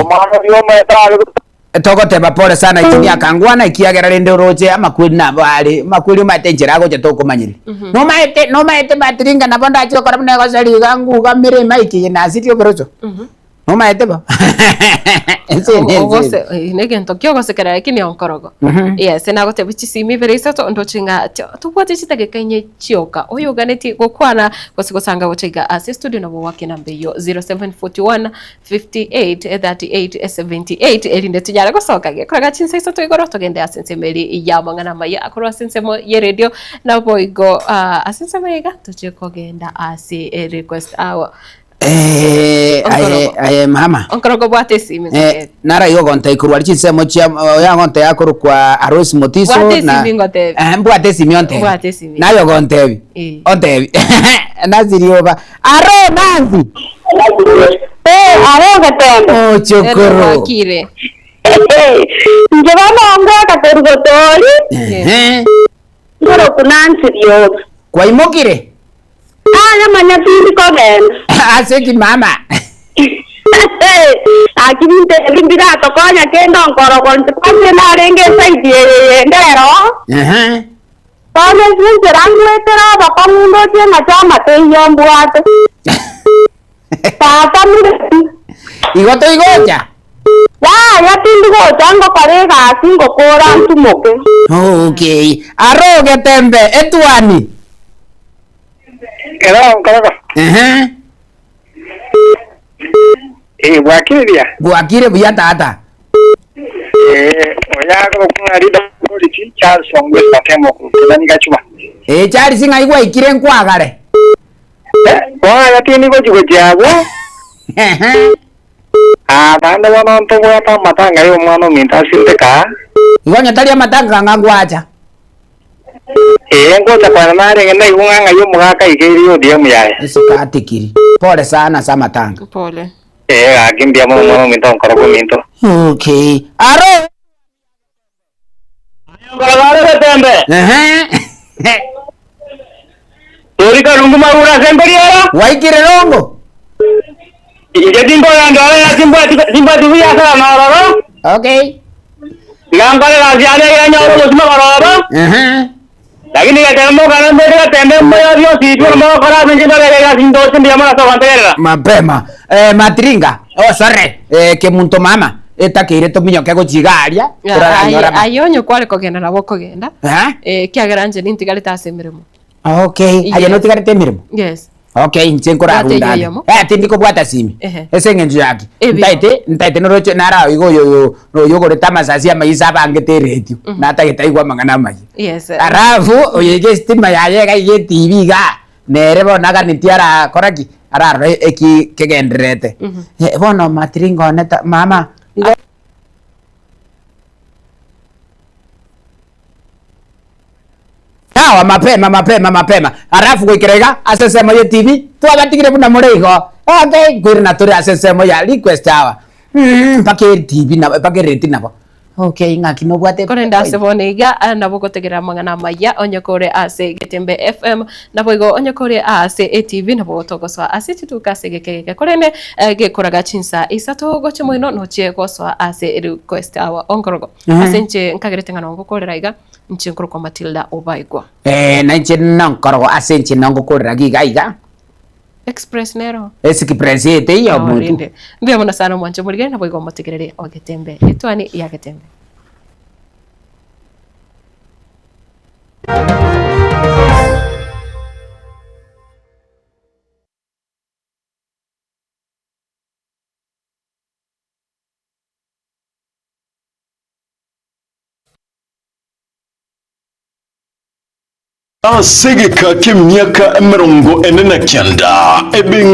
Mwana yoma etara togoteba pole sana ikinya kangwana ikiagera rende roje amakwiri nabo ari makwiri matenjera goje tokumanyiri no maete matiringa nabo ndachiro kora mune gosari gangu gamire maiki na sitio berocho no maete ba ogose negento kyogosekera lakini Onkorogo yes na goteba chisimi berisa to ndochinga tubwate chitagekenye chioka oyuganeti gokwana gosigosanga gochiga as studio nabo wake nambe yo 0741 58 38 78 erinde tujara gosoka ge kora chinsa iso to igoro togende asensemeri ya mangana maya akoro asensemo ye radio nabo igo asensemega tuchiko genda asi request hour mama Onkorogo bwate simi nara yo gonta ikurwali chisemo chia ya gonta yakuru kwa Arosi Motiso na bwate simi onte na yo gontebi ontebi nazirioba aro nanzi aro Getembe chokoro kire njebana ngwa katorgotori ngoro kunansirio kwa imokire manya tindi kogenda aseki mama akibinte limbira tokonya kendo Onkorogo ntipanye na renge saidi ndero Pame sinse rangletera bapamundo tena chama teyo mbwate Papa mire igoto igocha ya tindi gocha ngo karega singo kora ntumoke okay aro Getembe Etwani Era Onkorogo Bwakire buya tata. Oya ko kungarida kuri chicha songwe sakemo kudani gachuma. Chari singa igwa ikire nkwagare. Kwa yatini go jugo jago. Banda wana nto wata matanga yo mwana minta sinteka. Igonya tali matanga ngangwacha. Ngoja kwa nare ngenda igunga yo mugaka igeri yo dia muyaye. Esikatikiri. Pole sana sa matanga. Pole. Akimbia mwana minta Onkorogo minto. Okay. Aro. Ayongala Getembe. Torika rungu marura semberiera. Waikire rongo. Ije timbo ya ndole ya timbo tuya sana maroro. Okay. Ngambale la ziada ya nyoro kusima maroro. Lakini Getembe kana mbele Getembe mmoja dio situ mmoja kora menjina ya sindo simbia mara sawantera. Mapema. Matiringa. Oh sorry. Ke muntu mama. Etakire to minyo ke gochigaria. Ayonyo kwale kogenda nabo kogenda. Kiagaranje nintigale tasemiremo. Okay. Ayo no tigarete mirimo. Yes. Okay, nchenkora runda. Tindiko bwata simi. Esengenju yaki. Ntaite noroche nara igo yo gore tamasasi amaisa bangete radio. Nata getaigwa mangana mai. Yes. Arafu oyege stima yaye ga ye TV ga. Nerebo naga nitiara koraki. Araro eki kegendrete. Bono Matiringo neta mama. Sawa mapema. Arafu kuikirega asesemo ye TV. Twabatigire buna murigo. Okay, kwirina turi asesemo ya request hawa. Pake TV na pake reti nabo. Okay, ngaki no bwate. Korenda seboniga nabo gotegera mangana maya onyokore ase Getembe FM nabo igo onyokore ase ATV nabo togoswa ase tituka segekeke korene gekoraga chinsa isato goche moino noche goswa ase request awa Onkorogo. Asenche nkagerete ngana ngokorera iga nchinkuru kwa Matildah Obaigwa na nchina Onkorogo ase nchina ngukurira gigaiga Express nero Express ete iyo muntu mbia mona sana mwancho murigani na boigo mutegerere o Getembe Etwani ya Getembe asegeka k'emyaka 49 ebing